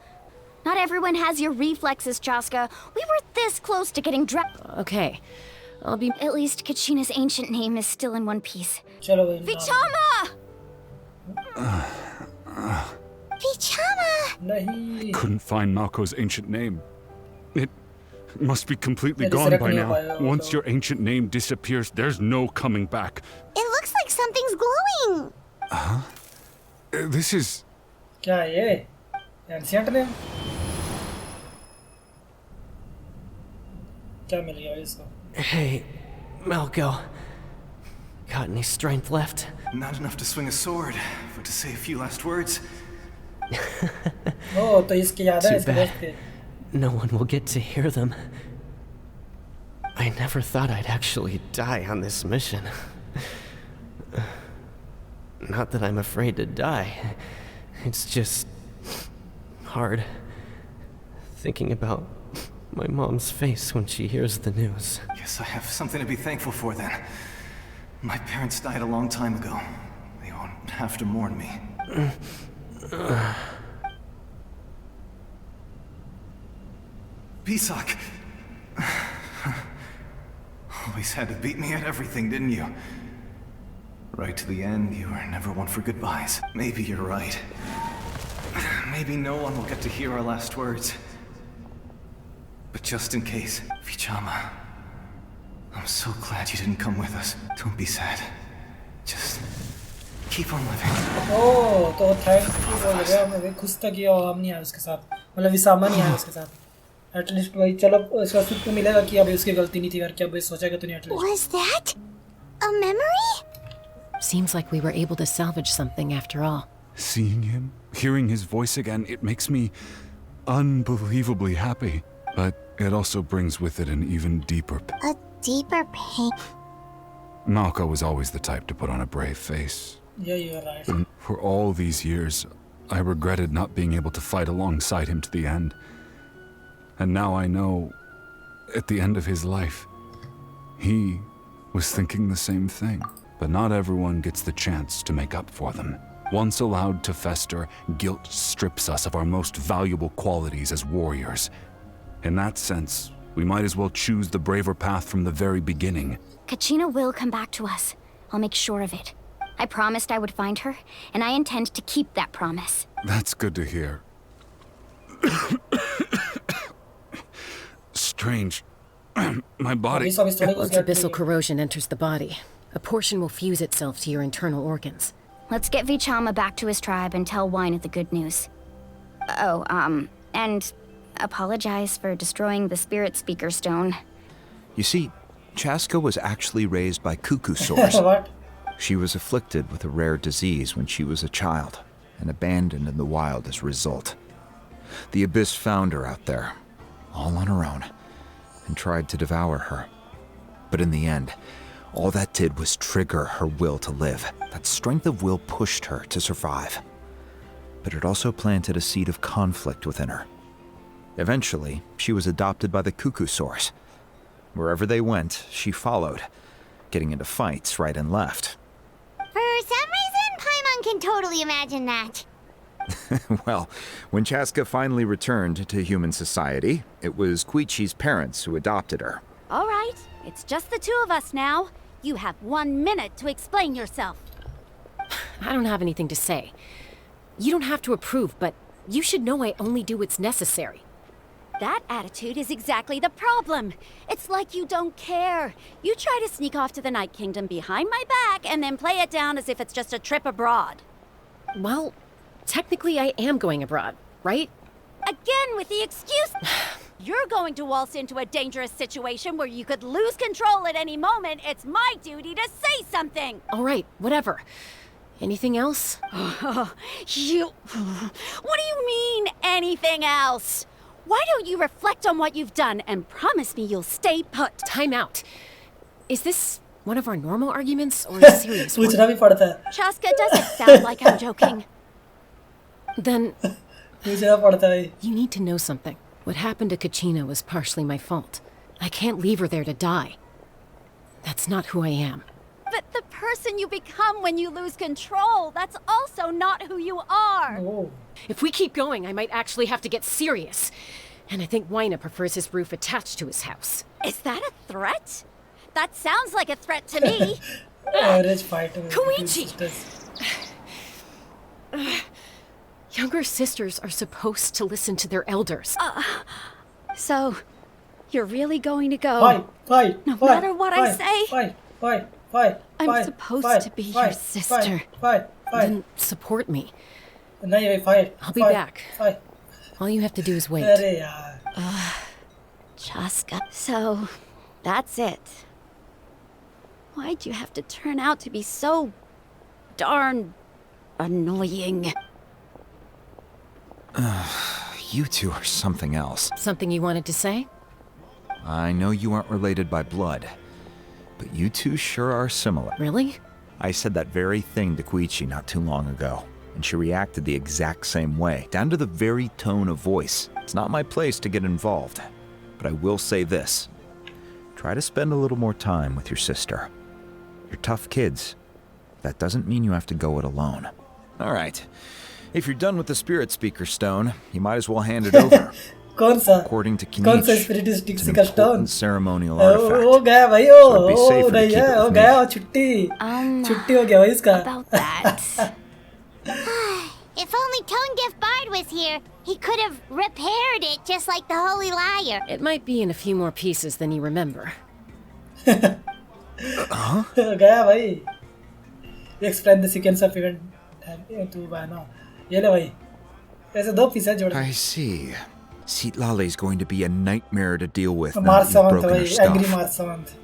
Not everyone has your reflexes, Chaska. We were this close to getting Okay, I'll be... At least Kachina's ancient name is still in one piece. चलो भाई Vichama! Vichama! नहीं Couldn't find Malko's ancient name. It must be completely Yeah, gone this by is now. a- Once your ancient name disappears, there's no coming back. It looks like something's glowing. This is... क्या है ये ancient ने क्या मिल गया भाई इसको Hey, Malco. Got any strength left? Not enough to swing a sword, but to say a few last words. ओ तो इसकी याद है Too इसके bad. दोस्त के No one will get to hear them. I never thought I'd actually die on this mission. Not that I'm afraid to die. It's just hard thinking about my mom's face when she hears the news. Guess I have something to be thankful for then. My parents died a long time ago. They won't have to mourn me. Pisak! Always had to beat me at everything, didn't you? Right to the end, you were never one for goodbyes. Maybe you're right. Maybe no one will get to hear our last words. But just in case, Vichama, I'm so glad you didn't come with us. Don't be sad. Just keep on living. ओ तो thank you बोल रहा मैं भी खुश था कि हम नहीं आए उसके साथ मतलब विसामा नहीं आया उसके साथ एटलीस्ट भाई चलो उसका सुख तो मिलेगा कि अभी उसकी गलती नहीं थी करके अभी सोचा कि तो नहीं at least Was that a memory? Seems like we were able to salvage something after all. Seeing him, hearing his voice again, it makes me unbelievably happy. But it also brings with it an even deeper... A deeper pain. Malko was always the type to put on a brave face. Yeah, you're right. And for all these years, I regretted not being able to fight alongside him to the end. And now I know, at the end of his life, he was thinking the same thing. But not everyone gets the chance to make up for them. Once allowed to fester, guilt strips us of our most valuable qualities as warriors. In that sense, we might as well choose the braver path from the very beginning. Kachina will come back to us. I'll make sure of it. I promised I would find her, and I intend to keep that promise. That's good to hear. Strange. My body... Once abyssal corrosion enters the body, a portion will fuse itself to your internal organs. Let's get Vichama back to his tribe and tell Wyneth the good news. Oh, and apologize for destroying the spirit speaker stone. You see, Chaska was actually raised by cuckoo sores. What? She was afflicted with a rare disease when she was a child and abandoned in the wild as a result. The Abyss found her out there, all on her own, and tried to devour her. But in the end, all that did was trigger her will to live. That strength of will pushed her to survive. But it also planted a seed of conflict within her. Eventually, she was adopted by the cuckoo source. Wherever they went, she followed, getting into fights right and left. For some reason, Paimon can totally imagine that. Well, when Chaska finally returned to human society, it was Koichi's parents who adopted her. All right, it's just the two of us now. You have 1 minute to explain yourself. I don't have anything to say. You don't have to approve, but you should know I only do what's necessary. That attitude is exactly the problem. It's like you don't care. You try to sneak off to the Night Kingdom behind my back and then play it down as if it's just a trip abroad. Well, technically I am going abroad, right? Again with the excuse. You're going to waltz into a dangerous situation where you could lose control at any moment. It's my duty to say something. All right, whatever. Anything else? What do you mean, anything else? Why don't you reflect on what you've done and promise me you'll stay put? Time out. Is this one of our normal arguments or a serious one? Chaska doesn't sound like I'm joking. Then you need to know something. What happened to Kachina was partially my fault. I can't leave her there to die. That's not who I am. But the person you become when you lose control, that's also not who you are. Oh. If we keep going, I might actually have to get serious. And I think Waina prefers his roof attached to his house. Is that a threat? That sounds like a threat to me. Average fight. Koichi! Younger sisters are supposed to listen to their elders. So, you're really going to go? No matter what I say? I'm supposed to be your sister. Then support me. I'll be back. All you have to do is wait. Chaska. So, that's it. Why'd you have to turn out to be so darn annoying? You two are something else. Something you wanted to say? I know you aren't related by blood, but you two sure are similar. Really? I said that very thing to Koichi not too long ago, and she reacted the exact same way, down to the very tone of voice. It's not my place to get involved, but I will say this. Try to spend a little more time with your sister. You're tough kids. That doesn't mean you have to go it alone. All right. If you're done with the Spirit Speaker Stone, you might as well hand it over. According to Kinich, it's an important ceremonial artifact. हो गया भाई So it'd be safer to keep it हो with गया me. छुट्टी हो गया भाई इसका. About that. If only Tone Deaf Bard was here, he could have repaired it just like the Holy Liar. It might be in a few more pieces than you remember. हो गया भाई. Explain the sequence of event to Waina. ये ले भाई. ऐसे दो piece है जोड़. I see. Seatlale's going to be a nightmare to deal with now Mars that you've Savant broken her भाई. Angry stuff. Mars Savant.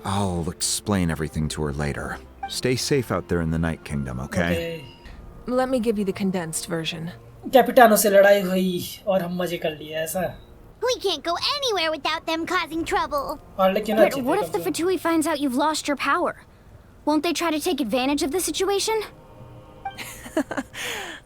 I'll explain everything to her later. Stay safe out there in the Night Kingdom, okay? Let me give you the condensed version. कैपिटानो से लड़ाई हुई और हम मजे कर लिए ऐसा. We can't go anywhere without them causing trouble. और लेकिन But what if the Fatui finds out you've lost your power? Won't they try to take advantage of the situation?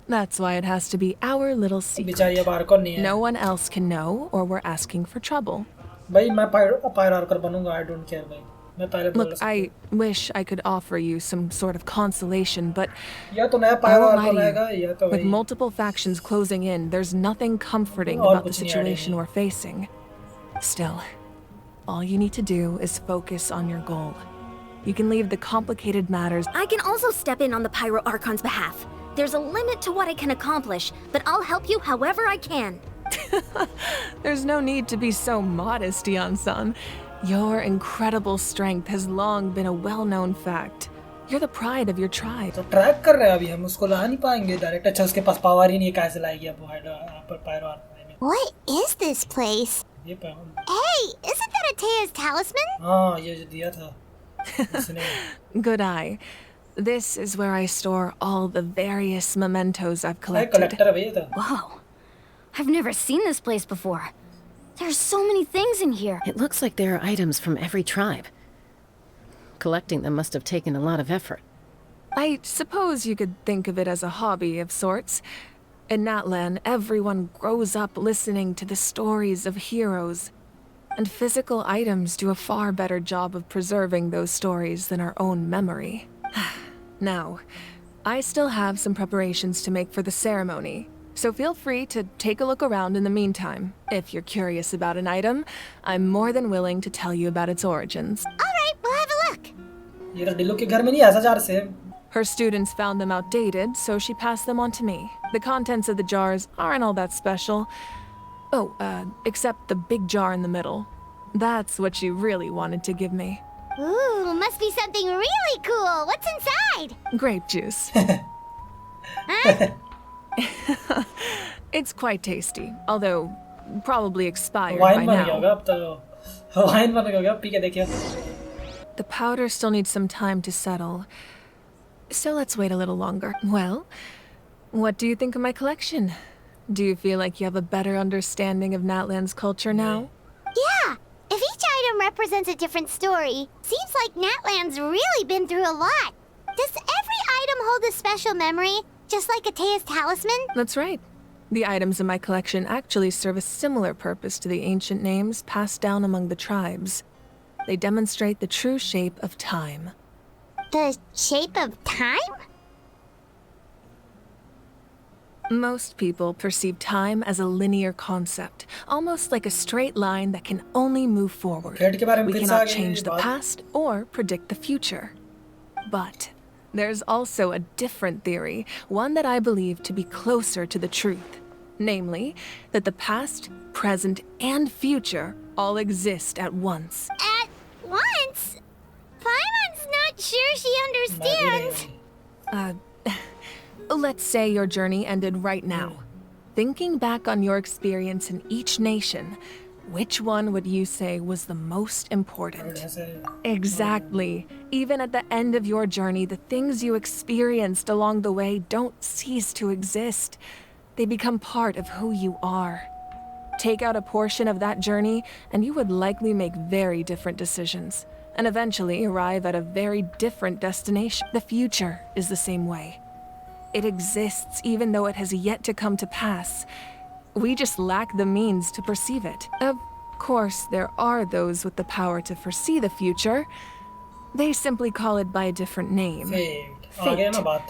That's why it has to be our little secret. बेचारी अब Arkan नहीं है. No one else can know, or we're asking for trouble. भाई मैं pier आर्कर बनूंगा. I don't care भाई. मैं पहले बोल Look, I wish I could offer you some sort of consolation, but या तो नया I पायर won't आर्कर lie रहेगा to you. या तो With भाई. multiple factions closing in, there's nothing comforting और about the कुछ नहीं situation आएगा. we're facing. Still, all you need to do is focus on your goal. You can leave the complicated matters. I can also step in on the Pyro Archon's behalf. There's a limit to what I can accomplish, but I'll help you however I can. There's no need to be so modest, Dion-san. Your incredible strength has long been a well-known fact. You're the pride of your tribe. तो track कर रहे हैं अभी हम उसको ला नहीं पाएंगे direct. अच्छा उसके पास पावर ही नहीं है. कैसे लाएगी अब वो Pyro Archer. What is this place? ये power. Hey, isn't that Atea's talisman? हाँ ये जो दिया था. इसने. Good eye. This is where I store all the various mementos I've भाई collected. कलेक्टर है भाई ये तो. Whoa. I've never seen this place before. There's so many things in here. It looks like there are items from every tribe. Collecting them must have taken a lot of effort. I suppose you could think of it as a hobby of sorts. In Natlan, everyone grows up listening to the stories of heroes. And physical items do a far better job of preserving those stories than our own memory. Now, I still have some preparations to make for the ceremony, so feel free to take a look around in the meantime. If you're curious about an item, I'm more than willing to tell you about its origins. Alright, we'll have a look. ये तो डिलो के घर में नहीं ऐसा jar से Her students found them outdated, so she passed them on to me. The contents of the jars aren't all that special. Oh, except the big jar in the middle. That's what she really wanted to give me. Ooh, must be something really cool. What's inside? Grape juice. Huh? It's quite tasty, although probably expired wine by बन गया होगा now. अब तो wine बन गया होगा P के देखिए The powder still needs some time to settle, so let's wait a little longer. Well, what do you think of my collection? Do you feel like you have a better understanding of Natlan's culture now? Yeah. If each item represents a different story, seems like Natlan's really been through a lot. Does every item hold a special memory, just like Atea's talisman? That's right. The items in my collection actually serve a similar purpose to the ancient names passed down among the tribes. They demonstrate the true shape of time. The shape of time? Most people perceive time as a linear concept, almost like a straight line that can only move forward. Thread के बारे में We फिर से cannot आगे change the बात- past or predict the future. But there's also a different theory, one that I believe to be closer to the truth. Namely, that the past, present, and future all exist at once. At once? Paimon's not sure she understands. Let's say your journey ended right now. Thinking back on your experience in each nation, which one would you say was the most important? Exactly. Even at the end of your journey, the things you experienced along the way don't cease to exist. They become part of who you are. Take out a portion of that journey, and you would likely make very different decisions, and eventually arrive at a very different destination. The future is the same way. It exists even though it has yet to come to pass. We just lack the means to perceive it. Of course, there are those with the power to foresee the future. They simply call it by a different name. आ गया ना बात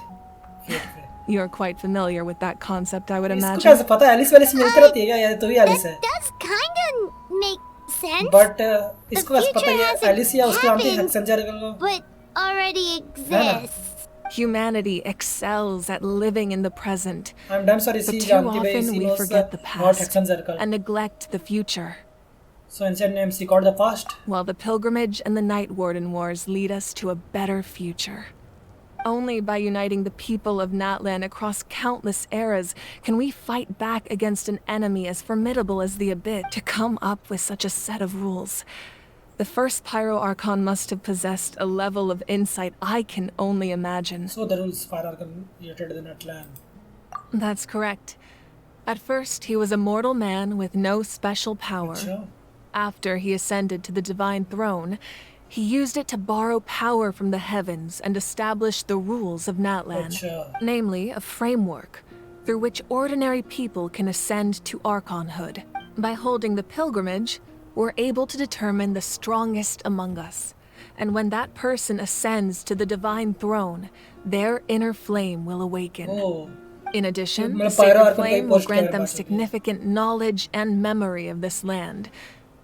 Fate पे You're quite familiar with that concept, I would इसको imagine. कैसे पता Alice वेलिस मिलती रहती है क्या या तो ही एलिस है Does kinda make sense. But इसको कैसे पता future ये hasn't एलिस या उसके आंटी happened, एक्सेंजर को But already exists. Humanity excels at living in the present. I'm damn sorry But she too जानती भाई often she we knows forget the what past exchanger का and neglect the future. so instead names record the past While the pilgrimage and the Night Warden Wars lead us to a better future. Only by uniting the people of Natlan across countless eras can we fight back against an enemy as formidable as the Abyss. To come up with such a set of rules, the first Pyro Archon must have possessed a level of insight I can only imagine. so the rules fire are created in Atlan That's correct. At first, he was a mortal man with no special power. अच्छा After he ascended to the divine throne, he used it to borrow power from the heavens and establish the rules of Natlan, अच्छा namely a framework through which ordinary people can ascend to Archonhood. By holding the pilgrimage, we're able to determine the strongest among us. And when that person ascends to the divine throne, their inner flame will awaken. oh In addition, मतलब the Pyro sacred Archon का flame एक will post grant किया them बात होती है significant knowledge and memory of this land.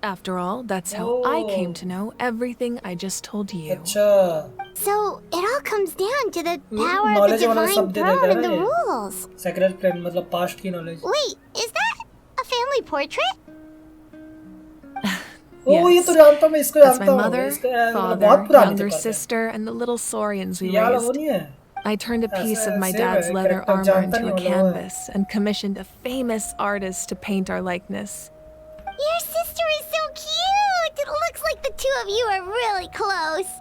After all, that's how I came to know everything I just told you. अच्छा So it all comes down to the power of the knowledge वाला divine शब्द दे देता throne है and ना the ये rules. sacred flame मतलब past की knowledge Wait, is that a family portrait? oh ये Yes. तो जानता हूँ मैं इसको That's जानता my हूँ mother, इसका बहुत father, पुरानी younger चीज़ है sister, and the little saurians we ये वाला वो raised. नहीं है I turned a piece of my ऐसे dad's है, leather character armor जानता into नहीं a मतलब वो है canvas and commissioned a famous artist to paint our likeness. Your sister is so cute! It looks like the two of you are really close.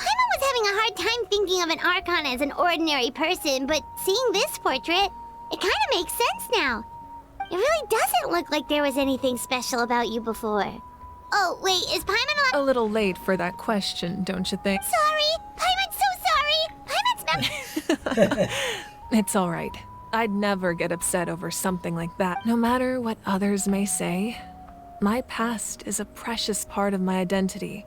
Paimon was having a hard time thinking of an Archon as an ordinary person, but seeing this portrait, it kind of makes sense now. It really doesn't look like there was anything special about you before. Oh, wait, is Paimon A little late for that question, don't you think? Sorry! Paimon's so sorry! Paimon's mem- It's all right. I'd never get upset over something like that. No matter what others may say, My past is a precious part of my identity.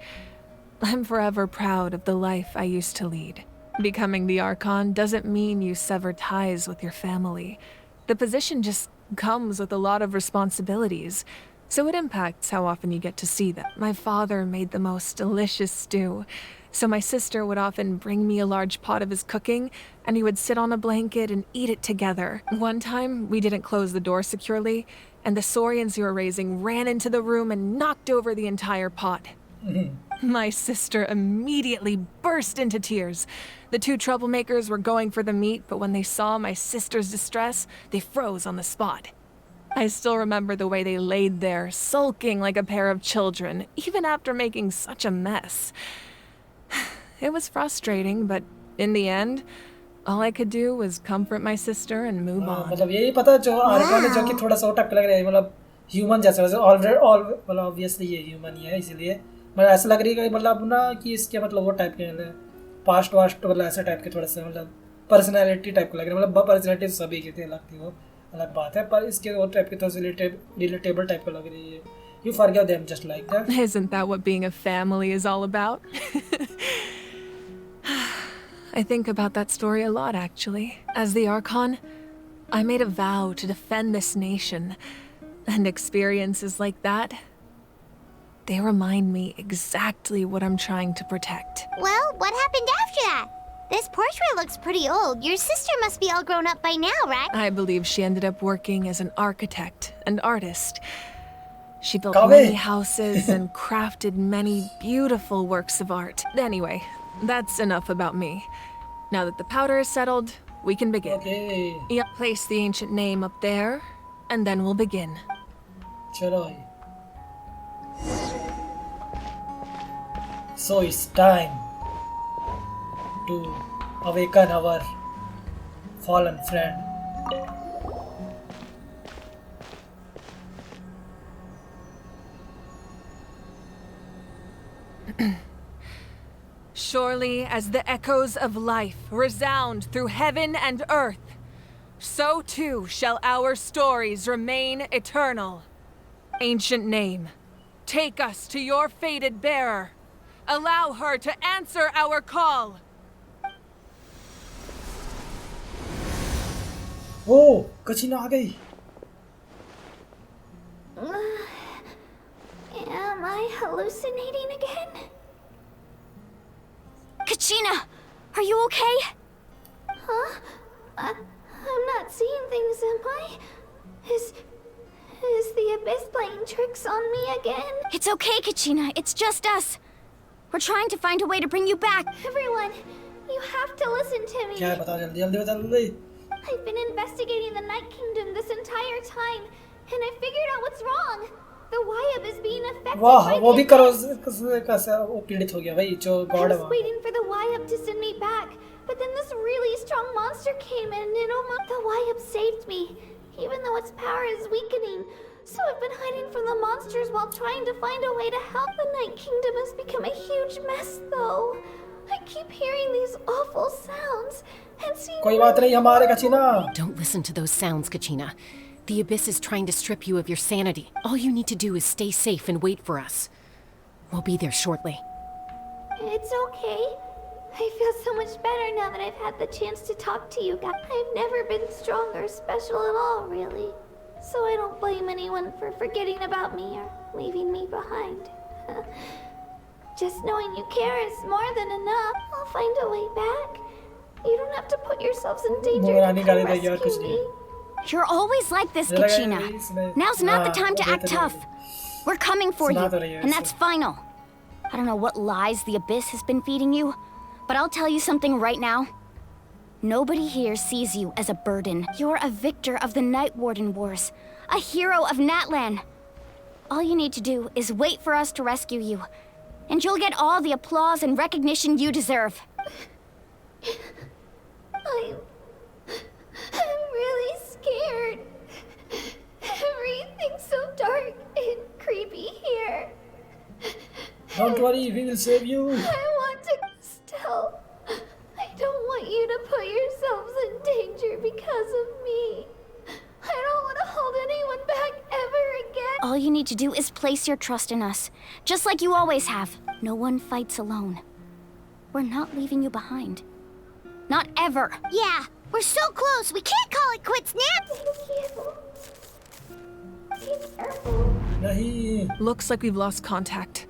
I'm forever proud of the life I used to lead. Becoming the Archon doesn't mean you sever ties with your family. The position just comes with a lot of responsibilities, so it impacts how often you get to see them. My father made the most delicious stew, so my sister would often bring me a large pot of his cooking, and we would sit on a blanket and eat it together. One time, we didn't close the door securely, and the Saurians you were raising ran into the room and knocked over the entire pot. My sister immediately burst into tears. The two troublemakers were going for the meat, but when they saw my sister's distress, they froze on the spot. I still remember the way they laid there, sulking like a pair of children, even after making such a mess. It was frustrating, but in the end, all I could do was comfort my sister and move on. मतलब यही पता जो Arkan है जो कि थोड़ा सा वो टाइप का लग रहा है मतलब ह्यूमन जैसा वैसे ऑलरेडी मतलब ऑब्वियसली ये ह्यूमन ही है इसीलिए मतलब ऐसा लग रही है कि मतलब ना कि इसके मतलब वो टाइप के पास्ट वास्ट मतलब ऐसे टाइप के थोड़ा सा मतलब पर्सनैलिटी टाइप का लग रहा है मतलब पर्सनैलिटी सभी की थी अलग थी वो अलग बात है पर इसके वो टाइप की थोड़ा सा रिलेटेबल टाइप का लग रही है. You forgive them just like that. Isn't that what being a family is all about? I think about that story a lot, actually. As the Archon, I made a vow to defend this nation. And experiences like that, they remind me exactly what I'm trying to protect. Well, what happened after that? This portrait looks pretty old. Your sister must be all grown up by now, right? I believe she ended up working as an architect and artist. She built many houses and crafted many beautiful works of art. Anyway, that's enough about me. Now that the powder is settled, we can begin. Okay. Yep, place the ancient name up there, and then we'll begin. चलो. So it's time to awaken our fallen friend. Surely as the echoes of life resound through heaven and earth, so too shall our stories remain eternal. Ancient name, take us to your fated bearer. Allow her to answer our call. Oh, कचीना आ गई. Am I hallucinating again? Kachina, are you okay? Huh? I'm not seeing things, am I? Is the Abyss playing tricks on me again? It's okay, Kachina. It's just us. We're trying to find a way to bring you back. Everyone, you have to listen to me. क्या है बताओ जल्दी जल्दी जल्दी. I've been investigating the Night Kingdom this entire time, and I figured out what's wrong. The Wyab is being affected by वो भी the करो Abyss. कैसे वो पीड़ित हो गया भाई जो I गॉड है was waiting for the Wyab to send me back, but then this really strong monster came in and the Wyab saved me, even though its power is weakening. So I've been hiding from the monsters while trying to find a way to help. The Night Kingdom has become a huge mess, though. I keep hearing these awful sounds and seeing. कोई बात नहीं हमारे कचीना. Don't listen to those sounds, Kachina. The Abyss is trying to strip you of your sanity. All you need to do is stay safe and wait for us. We'll be there shortly. It's okay. I feel so much better now that I've had the chance to talk to you guys. I've never been strong or special at all, really. So I don't blame anyone for forgetting about me or leaving me behind. Just knowing you care is more than enough. I'll find a way back. You don't have to put yourselves in danger to come rescue me. You're always like this, Kachina. Now's not the time to act tough. We're coming for you, and that's final. I don't know what lies the Abyss has been feeding you, but I'll tell you something right now. Nobody here sees you as a burden. You're a victor of the Night Warden Wars, a hero of Natlan. All you need to do is wait for us to rescue you, and you'll get all the applause and recognition you deserve. I'm really scared. Everything's so dark and creepy here. Don't worry, we will save you. I want to still. I don't want you to put yourselves in danger because of me. I don't want to hold anyone back ever again. All you need to do is place your trust in us, just like you always have. No one fights alone. We're not leaving you behind. Not ever. Yeah, we're so close. We can't call it quits now. Looks like we've lost contact.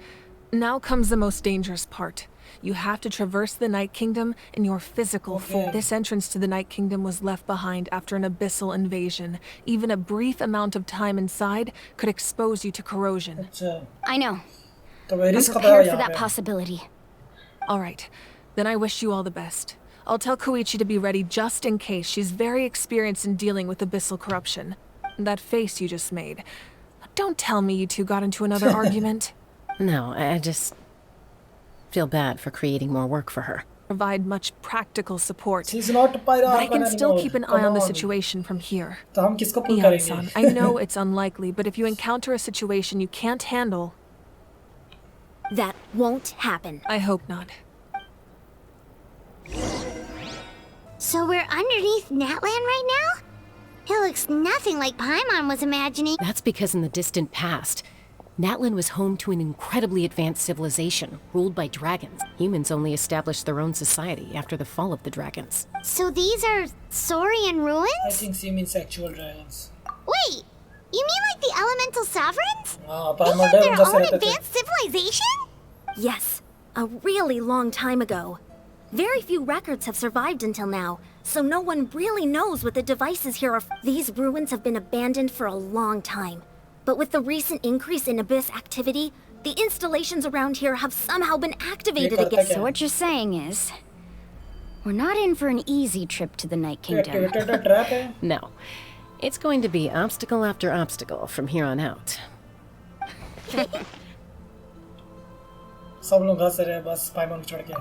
Now comes the most dangerous part. You have to traverse the Night Kingdom in your physical form. This entrance to the Night Kingdom was left behind after an abyssal invasion. Even a brief amount of time inside could expose you to corrosion. I know. I'm prepared for that possibility. All right, then I wish you all the best. I'll tell Koichi to be ready just in case. She's very experienced in dealing with abyssal corruption. That face you just made. Don't tell me you two got into another argument. No, I just feel bad for creating more work for her. Provide much practical support. She's not a pirate. But I can still keep an eye on the situation from here. तो हम किसको pull Ian-san, करेंगे? I know it's unlikely, but if you encounter a situation you can't handle... That won't happen. I hope not. So we're underneath Natlan right now? It looks nothing like Paimon was imagining. That's because in the distant past, Natlan was home to an incredibly advanced civilization ruled by dragons. Humans only established their own society after the fall of the dragons. So these are Saurian ruins? I think she means actual dragons. Wait, you mean like the elemental sovereigns? हाँ, They Paimon had their जैसे own रहते थे. advanced civilization? Yes, a really long time ago. Very few records have survived until now, so no one really knows what the devices here are. These ruins have been abandoned for a long time. But with the recent increase in abyss activity, the installations around here have somehow been activated again. So what you're saying is, we're not in for an easy trip to the Night Kingdom. No. It's going to be obstacle after obstacle from here on out. सब लोग हंस रहे हैं बस पाइमन को छोड़ के.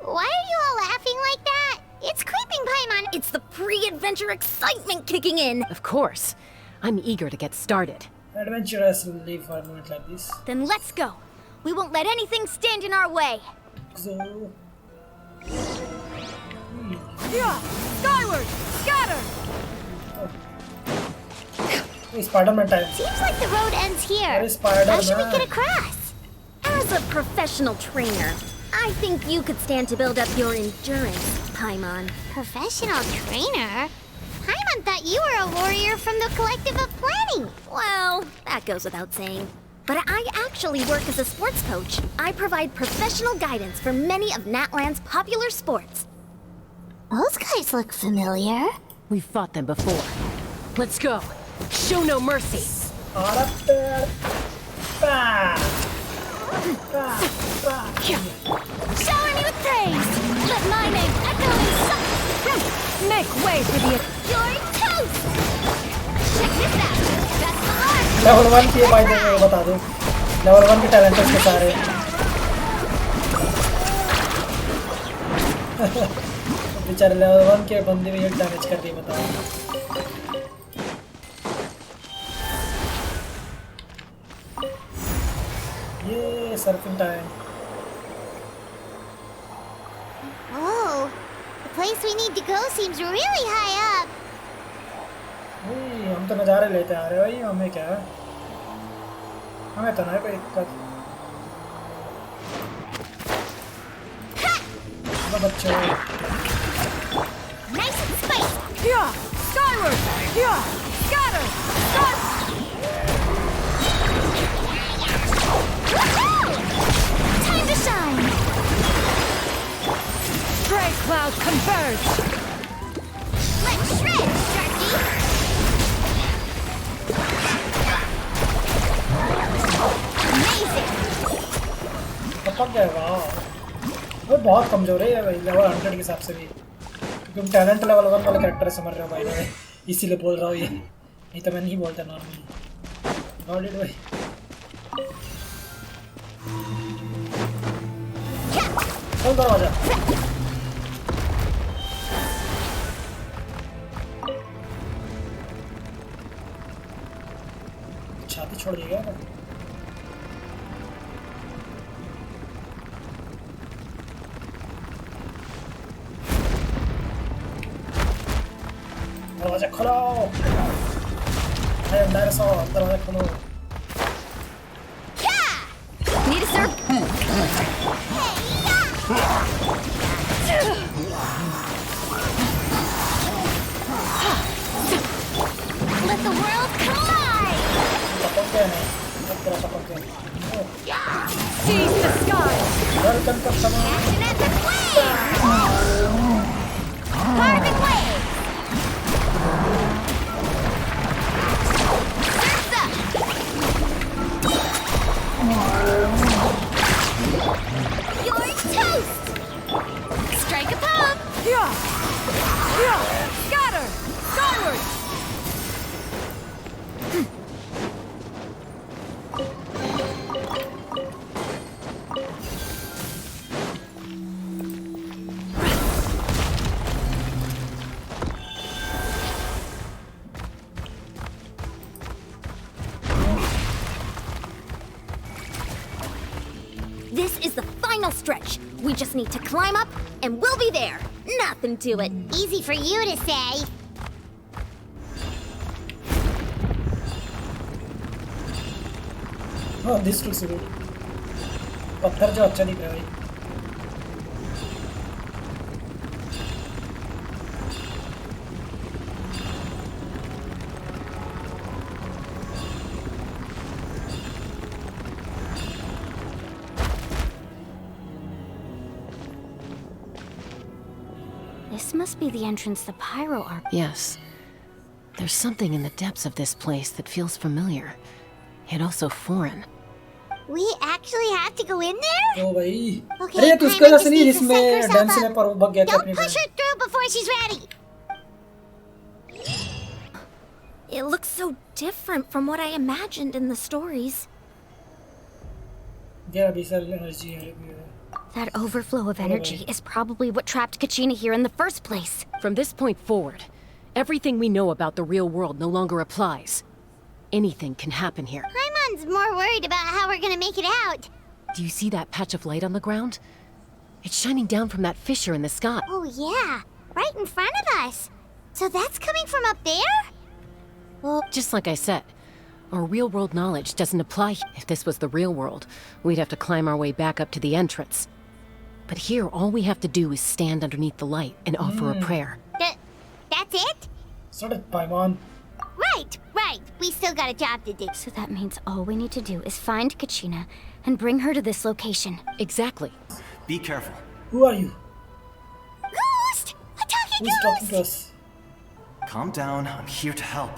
Why are you all laughing like that? It's creeping, Paimon. It's the pre-adventure excitement kicking in. Of course. I'm eager to get started. Adventurous live for a moment like this. Then let's go. We won't let anything stand in our way. So, Yeah! Skyward! Scatter! Spider-Man time. Seems like the road ends here. Where is Spider-Man? How should we get across? As a professional trainer, I think you could stand to build up your endurance, Paimon. Professional trainer? Paimon thought you were a warrior from the Collective of Planning. Well, that goes without saying. But I actually work as a sports coach. I provide professional guidance for many of Natlan's popular sports. Those guys look familiar. We've fought them before. Let's go. Show no mercy. Shower me with praise! Let my name echo in song! Make way for the... You're toast! Check this out! That's the art! Level 1 की by the way बता दो. Level 1 के talent के सारे. बेचारे level 1 के बंदे भी एक damage कर रही है बताओ. ये surfing time. Whoa, the place we need to go seems really high up. हम तो नज़ारे लेते आ रहे भाई हमें क्या है हमें तो नहीं कोई दिक्कत बच्चे Nice and spicy. Yeah! Skyward! Yeah! Scatter! Time to shine! Stray clouds converge! Let's shred, Sharky. Amazing. पक जाएगा वो बहुत कमजोर है भाई लेवल 100 के हिसाब से भी क्योंकि तुम टैलेंट लेवल 1 वाले कैरेक्टर से मर रहे हो भाई मैं इसीलिए बोल रहा हूँ ये नहीं तो मैं नहीं बोलता नॉर्मली गॉट इट भाई खोल दरवाजा छाती छोड़ दिया क्या दरवाजा खोलो अरे अंदर सो दरवाजा खोलो चिकन का सामान Carbon wave! You're toast! Strike a pop! Yeah! Scatter! Skyward! This is the final stretch. We just need to climb up, and we'll be there. Nothing to it. Easy for you to say. हाँ this looks good पत्थर जो अच्छा दिख रहा है भाई This must be the entrance the Pyro are. Yes. There's something in the depths of this place that feels familiar, yet also foreign. We actually have to go in there? ओ भाई Okay, अरे तो उसका Paimon जैसे just नहीं needs to इसमें psych herself dance ने up. पर bug गया था Don't अपनी push her through before she's ready. It looks so different from what I imagined in the stories. Yeah, diesel energy है That overflow of energy is probably what trapped Kachina here in the first place. From this point forward, everything we know about the real world no longer applies. Anything can happen here. Paimon's more worried about how we're gonna make it out. Do you see that patch of light on the ground? It's shining down from that fissure in the sky. Oh yeah, right in front of us. So that's coming from up there? Well, Just like I said, our real-world knowledge doesn't apply. If this was the real world, we'd have to climb our way back up to the entrance. But here, all we have to do is stand underneath the light and offer a prayer. that's it? Sort of Paimon. Right. We still got a job to do. So that means all we need to do is find Kachina and bring her to this location. Exactly. Be careful. Who are you? Ghost! A talking Who's talking to us? Calm down. I'm here to help.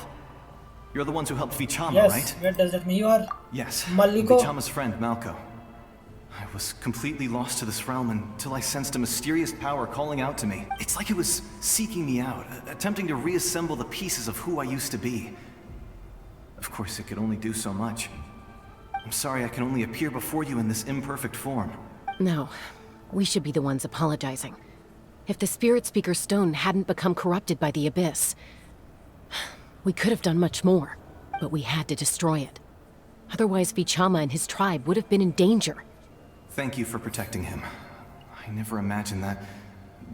You're the ones who helped Vichama, Yes, right? what does that mean? You are Yes. Maliko? Vichama's friend, Malko. I was completely lost to this realm until I sensed a mysterious power calling out to me. It's like it was seeking me out, attempting to reassemble the pieces of who I used to be. Of course, it could only do so much. I'm sorry I can only appear before you in this imperfect form. No, we should be the ones apologizing. If the Spirit Speaker Stone hadn't become corrupted by the Abyss, we could have done much more, but we had to destroy it. Otherwise, Vichama and his tribe would have been in danger. Thank you for protecting him. I never imagined that,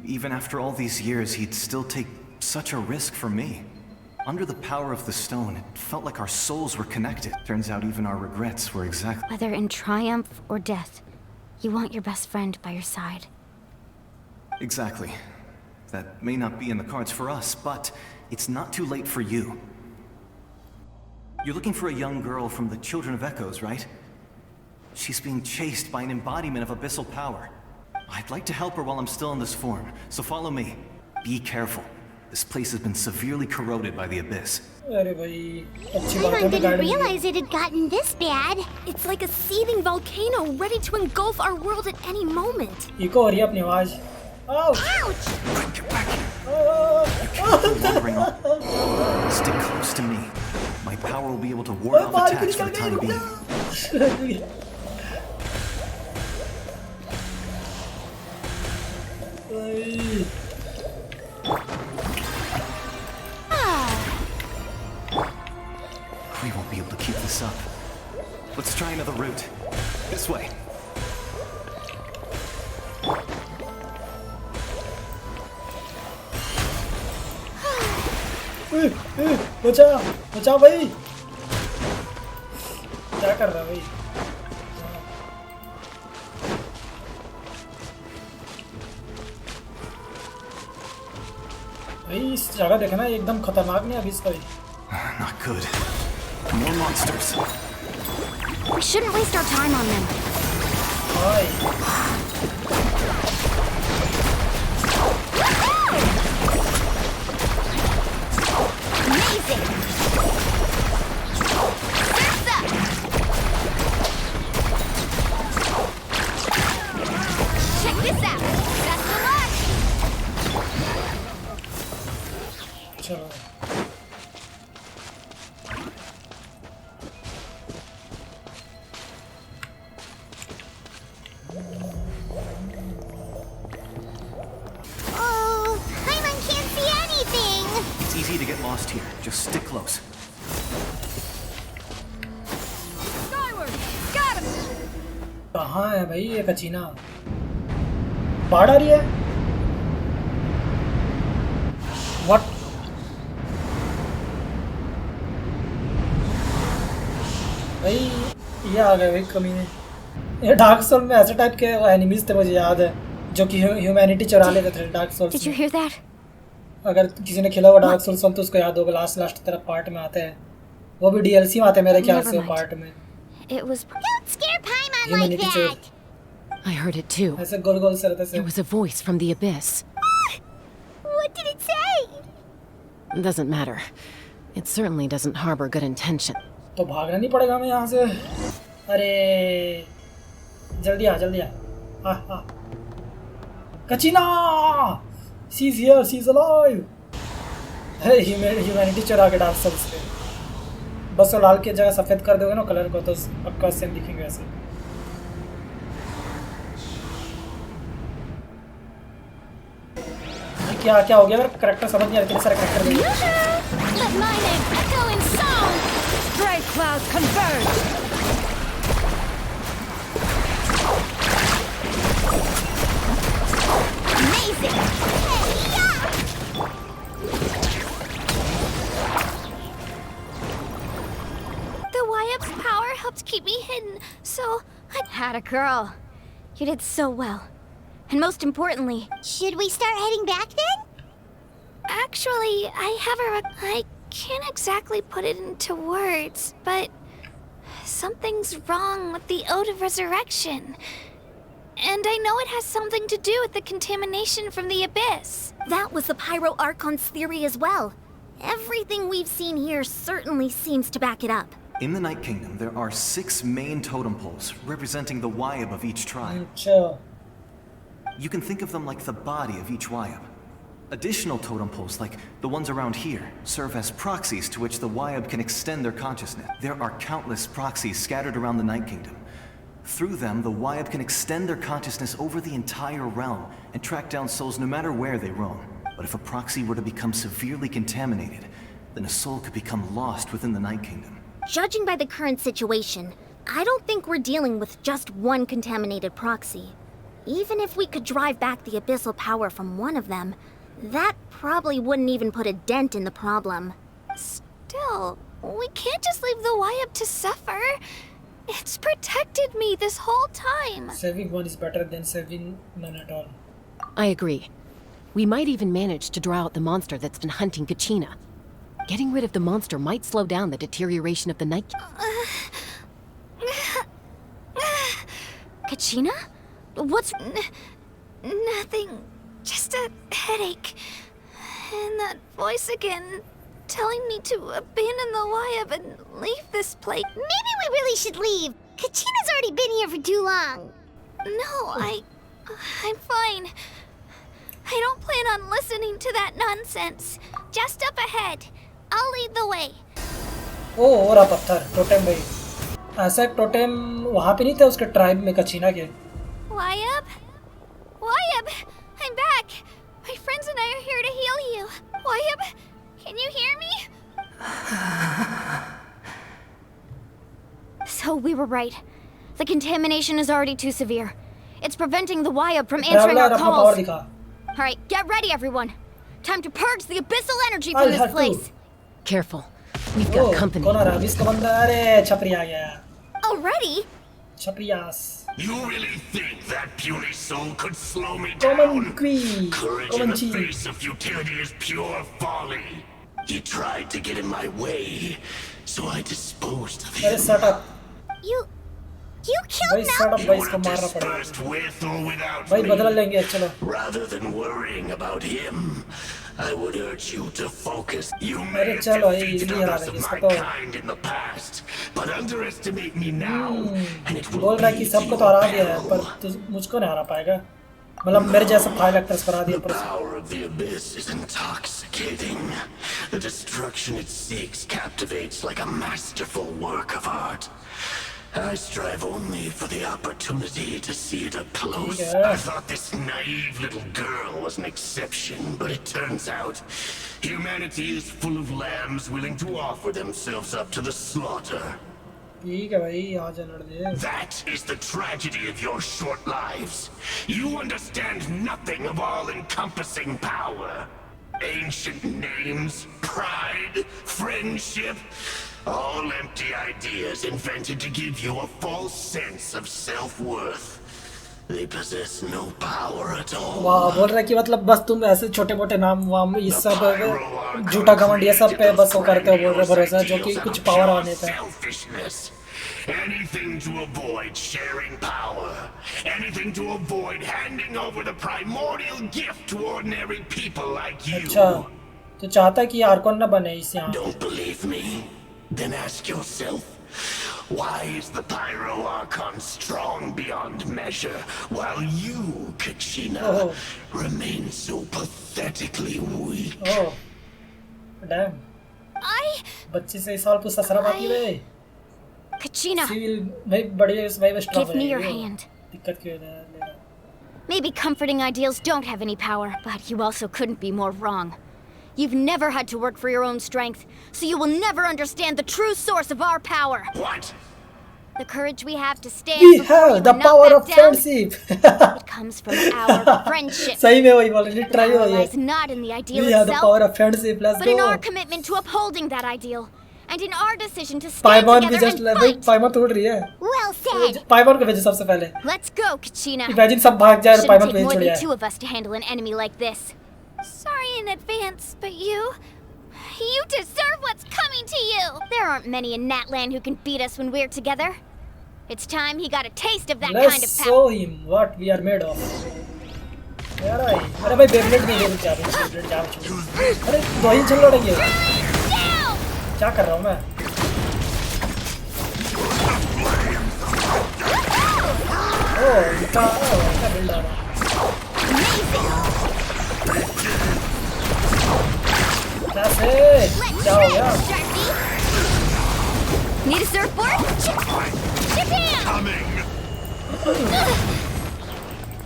even after all these years, he'd still take such a risk for me. Under the power of the stone, it felt like our souls were connected. Turns out even our regrets were exactly... Whether in triumph or death, you want your best friend by your side. Exactly. That may not be in the cards for us, but it's not too late for you. You're looking for a young girl from the Children of Echoes, right? She's being chased by an embodiment of abyssal power. I'd like to help her while I'm still in this form, so follow me. Be careful. This place has been severely corroded by the abyss. अरे भाई अच्छी बात है Paimon मैं didn't गाड़ी में realize it had gotten this bad. It's like a seething volcano ready to engulf our world at any moment. Echo हो रही है अपनी आवाज Ouch! Ouch! Get back here! Wandering on. Stick close to me. My power will be able to ward off attacks for the time being. We won't be able to keep this up. Let's try another route. This way. बचा बचा भाई क्या कर रहा है भाई भाई इस जगह देखना एकदम खतरनाक नहीं अभी इसका भी Not good. More monsters. We shouldn't waste our time on them. हाय चलो Oh, Paimon can't see anything. It's easy to get lost here. Just stick close. Skyward! Got him! कहाँ है भाई ये कचीना? बाढ़ आ रही है? What? भाई ये आ गए भाई कमीने। ये डार्क सोल में ऐसे टाइप के एनिमीज थे मुझे याद है जो कि ह्यूमैनिटी चुरा लेते थे dark souls Did you hear that? अगर किसी ने खेला हुआ डार्क सोल्स तो उसको याद होगा लास्ट तरफ पार्ट में आते हैं वो भी डीएलसी में आते हैं मेरे ख्याल से पार्ट में It was. Don't scare Paimon like humanity that. I heard it too. ऐसे गोल गोल से रहते It से was a voice from the abyss. What did it say? Doesn't matter. It certainly doesn't harbor good intention. तो भागना नहीं पड़ेगा हमें यहाँ से। अरे जल्दी आ कचीना she's here, she's alive. Humanity चुरा के डार्क सोल्स पे बस वो लाल की जगह सफेद कर दोगे ना कलर को तो पक्का सेम दिखेंगे वैसे। क्या क्या हो गया मेरा करेक्टर समझ नहीं आ रहा कितने सारे करेक्टर हैं। Let my name echo in song! Gray clouds converge! Amazing. Hey, yeah. The YF's power helped keep me hidden, so I had a girl. You did so well. And most importantly, Should we start heading back then? actually, I have I can't exactly put it into words, but something's wrong with the Ode of Resurrection. And I know it has something to do with the contamination from the Abyss. That was the Pyro Archon's theory as well. Everything we've seen here certainly seems to back it up. In the Night Kingdom, there are 6 main totem poles representing the Wyab of each tribe. अच्छा You can think of them like the body of each Wyab. Additional totem poles, like the ones around here, serve as proxies to which the Wyab can extend their consciousness. There are countless proxies scattered around the Night Kingdom. Through them, the Wyab can extend their consciousness over the entire realm and track down souls no matter where they roam. But if a proxy were to become severely contaminated, then a soul could become lost within the Night Kingdom. Judging by the current situation, I don't think we're dealing with just one contaminated proxy. Even if we could drive back the abyssal power from one of them, that probably wouldn't even put a dent in the problem. Still, we can't just leave the Wyab to suffer. It's protected me this whole time. saving one is better than saving none at all. I agree. We might even manage to draw out the monster that's been hunting Kachina. Getting rid of the monster might slow down the deterioration of the night. Kachina? What's... Nothing. Just a headache. And that voice again, telling me to abandon the Wyab and leave this place. Maybe we really should leave. Kachina's already been here for too long. No, I'm fine. I don't plan on listening to that nonsense. Just up ahead. I'll lead the way. ओ हो रहा पत्थर totem भाई ऐसा एक totem वहाँ पे नहीं था उसके ट्राइब में कचीना के Wyab? Wyab! I'm back! My friends and I are here to heal you. Wyab, can you hear me? So we were right. The contamination is already too severe. It's preventing the Wyab from answering our calls. Alright, get ready everyone. Time to purge the abyssal energy from this place. Careful. We've got company. कौन आ रहा है इसका बंदा अरे छपरी आ गया Already? छपरियास You really think that puny soul could slow me Common down? queen Courage in the face of futility is pure folly. He tried to get in my way, so I disposed of अरे him. Shut up You killed भाई shut up भाई इसको मारना Dispersed पड़ेगा with or without भाई बदला me. लेंगे चलो Rather than worrying about him, I would urge you to focus. You may अरे have चलो ये defeated इजीली हरा others देंगे of इसको my तो kind in the past, but underestimate me now, and it will बोल रहा है कि be to सबको तो your हरा दिया है peril. पर तू मुझको नहीं हरा पाएगा मतलब मेरे जैसा फाइल एक्टर्स करा दिया The power of the abyss is intoxicating. The destruction it seeks captivates like a masterful work of art. I strive only for the opportunity to see it up close. I thought this naive little girl was an exception, but it turns out humanity is full of lambs willing to offer themselves up to the slaughter. That is the tragedy of your short lives. You understand nothing of all-encompassing power. Ancient names, pride, friendship, all empty ideas invented to give you a false sense of self-worth. They possess no power at all. वाह, बोल रहा है कि मतलब बस तुम ऐसे छोटे-मोटे नाम वाम ये सब झूठा घमंड ये सब पे बस वो करते हो, बोल रहे भरोसा जो कि कुछ पावर आने पे. Anything to avoid sharing power. Anything to avoid handing over the primordial gift to ordinary people like you. अच्छा, तो चाहता है कि आर्कॉन ना बने इस यहाँ. Don't believe me? Then ask yourself, why is the Pyro Archon strong beyond measure, while you, Kachina, remain so pathetically weak? Oh, damn. बच्ची से इस साल तो ससरा बाकी रहे. Kachina, give me your hand. Maybe comforting ideals don't have any power, but you also couldn't be more wrong. You've never had to work for your own strength, so you will never understand the true source of our power. What? The courage we have to stand We before have you the and not power back of down. friendship. It comes from our friendship. सही में वही बोल रही, try Power हो ये. lies not in the ideal We have the itself, power of friendship. Let's but in go. our commitment to upholding that ideal, and in our decision to stand पाइमॉन भी together just and भाई fight. पाइमॉन तोड़ रही है. Well said. पाइमॉन को भेजो सबसे पहले. Let's go, Kachina. Imagine सब भाग जाए और Shouldn't पाइमॉन take भेज more छोड़ than जाए. 2 of us to handle an enemy like this. Sorry in advance, but you deserve what's coming to you. There aren't many in Natland who can beat us when we're together. It's time he got a taste of that kind Let's of show power. him what we are made of. यार अरे भाई बेबलेट में जरूर जा रहा हूँ, बेबलेट जा रहा हूँ. अरे वही चल रहा है ये. क्या कर रहा हूँ मैं? ओह इतना बिल्ड आ रहा है. कैसे? क्या हो गया? Need a surfboard?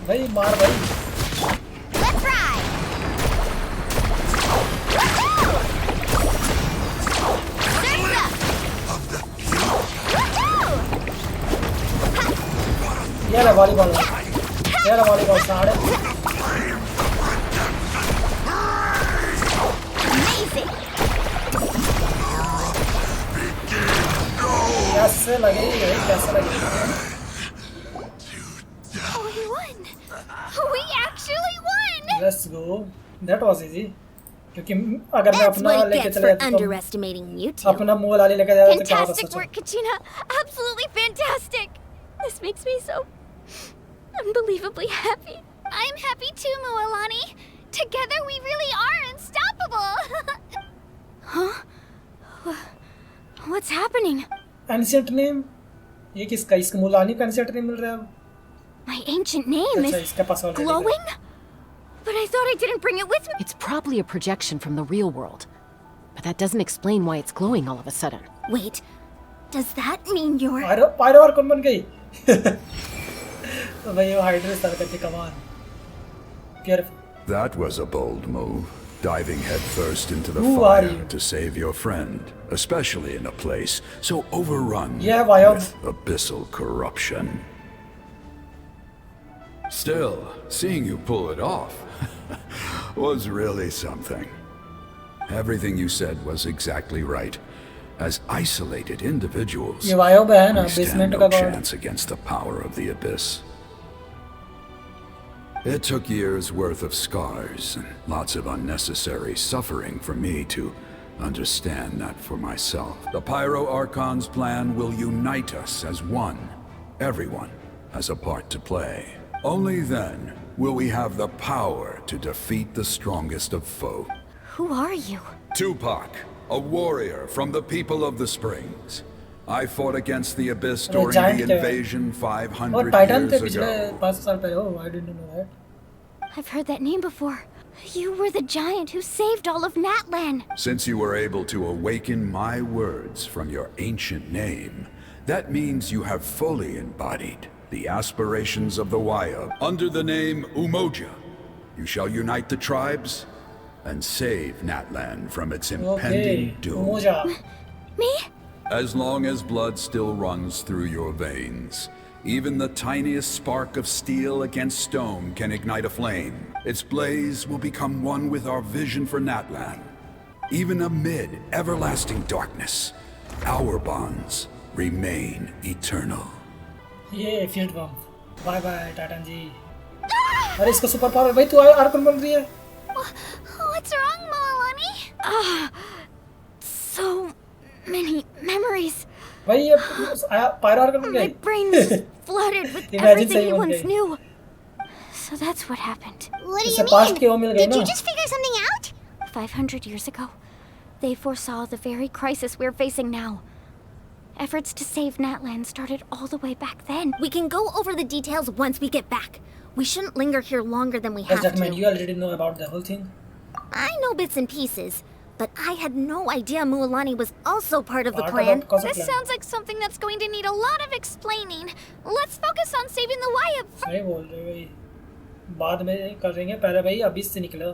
भाई मार भाई. Let's ride. ये रहा वॉलीबॉल. ये रहा वॉलीबॉल साढ़े. कैसे लगेगी भाई, कैसे लगेगी? We won. We actually won. Let's go. That was easy. क्योंकि अगर मैं That's अपना what it लेके gets चले for जाता तो underestimating you two. अपना मुंह लाली लेके जाता तो क्या होता Fantastic सोचो. work, Kachina. Absolutely fantastic. This makes me so unbelievably happy. I'm happy too, Moalani. Together we really are unstoppable. Huh? What's happening? Ancient name? ये किसका? इसका मुलानी का ancient name मिल रहा है. My ancient name अच्छा is इसके पास already है. glowing? But I thought I didn't bring it with me. It's probably a projection from the real world. But that doesn't explain why it's glowing all of a sudden. Wait, does that mean you're... Pyro और कौन बन गई? तो भाई वो hydra star करके कमान. Beautiful. That was a bold move, diving headfirst into the Who are fire you? to save your friend, especially in a place so overrun Yeah, Vayo. with abyssal corruption. Still, seeing you pull it off was really something. Everything you said was exactly right. As isolated individuals, ये वायो पे है ना, we stand basement no का god. chance against the power of the abyss. It took years' worth of scars and lots of unnecessary suffering for me to understand that for myself. The Pyro Archon's plan will unite us as one. Everyone has a part to play. Only then will we have the power to defeat the strongest of foe. Who are you? Tupac, a warrior from the people of the Springs. I fought against the Abyss during giant the क्या है? invasion और 500 Titan थे years पिछले ago. 500 साल पहले. Oh, I didn't know that. I've heard that name before. You were the giant who saved all of Natlan. Since you were able to awaken my words from your ancient name, that means you have fully embodied the aspirations of the Waya. Under the name Umoja, you shall unite the tribes and save Natlan from its impending doom. Umoja. Me? As long as blood still runs through your veins, even the tiniest spark of steel against stone can ignite a flame. Its blaze will become one with our vision for Natlan. Even amid everlasting darkness, our bonds remain eternal. ये field बम bye bye टाटन जी अरे इसका super power भाई तू Arkan बन रही है What's wrong, Malani? So many memories. भाई ये पायरो आर्कन बन गया My brain is flooded with everything you once knew. So that's what happened. What do you mean? Did you just figure something out? 500 years ago, they foresaw the very crisis we're facing now. Efforts to save Natlan started all the way back then. We can go over the details once we get back. We shouldn't linger here longer than we Does have that to. mean you already know about the whole thing? I know bits and pieces, but I had no idea Mualani was also part of the plan. This sounds like something that's going to need a lot of explaining. Let's focus on saving the Waya. सही बोल रहे हो भाई बाद में करेंगे पहले भाई अभी से निकलो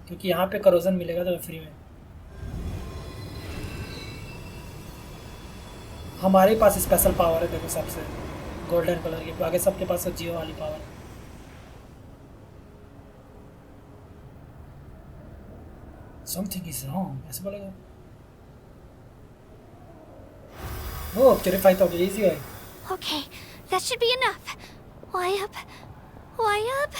क्योंकि यहाँ पे करोजन मिलेगा तो फ्री में हमारे पास स्पेशल पावर है देखो सबसे गोल्डन कलर की बाकी सबके पास तो जियो वाली पावर समथिंग इज रॉन्ग ऐसे बोलेगा वो प्यूरिफाई तो इजी है Okay, that should be enough. Why up?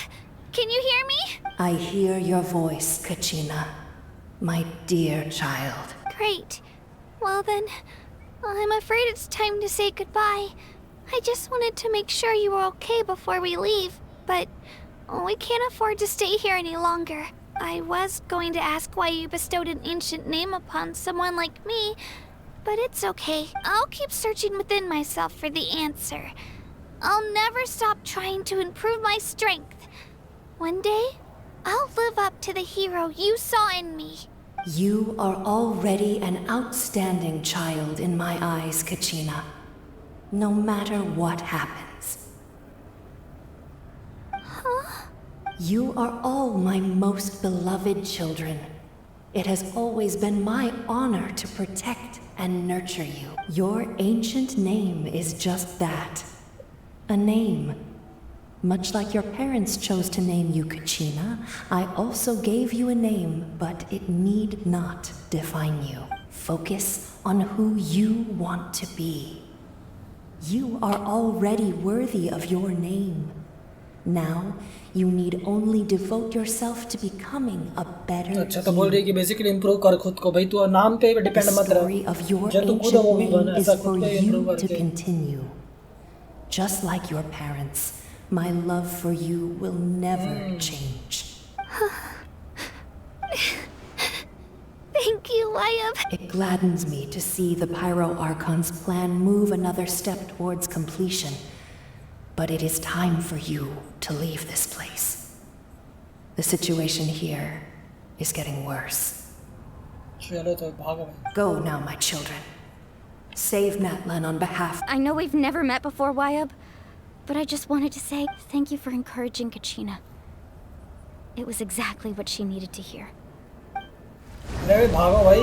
Can you hear me? I hear your voice, Kachina, my dear child. Great. Well then, I'm afraid it's time to say goodbye. I just wanted to make sure you were okay before we leave, but we can't afford to stay here any longer. I was going to ask why you bestowed an ancient name upon someone like me, but it's okay. I'll keep searching within myself for the answer. I'll never stop trying to improve my strength. One day, I'll live up to the hero you saw in me. You are already an outstanding child in my eyes, Kachina. No matter what happens. Huh? You are all my most beloved children. It has always been my honor to protect and nurture you. Your ancient name is just that. A name. Much like your parents chose to name you Kachina, I also gave you a name, but it need not define you. Focus on who you want to be. You are already worthy of your name. Now, you need only devote yourself to becoming a better अच्छा तो बोल रही है कि basically improve कर खुद को भाई तू नाम पे डिपेंड मत रह जो तू खुद वो भी बन ऐसा खुद पे इंप्रूव करके continue. Just like your parents, my love for you will never change. Thank you, Wayab. It gladdens me to see the Pyro Archon's plan move another step towards completion. But it is time for you to leave this place. The situation here is getting worse. चलो तो भागो भाई Go now, my children. Save Natlan on behalf. I know we've never met before, Wayab, but I just wanted to say thank you for encouraging Kachina. It was exactly what she needed to hear. अरे भागो भाई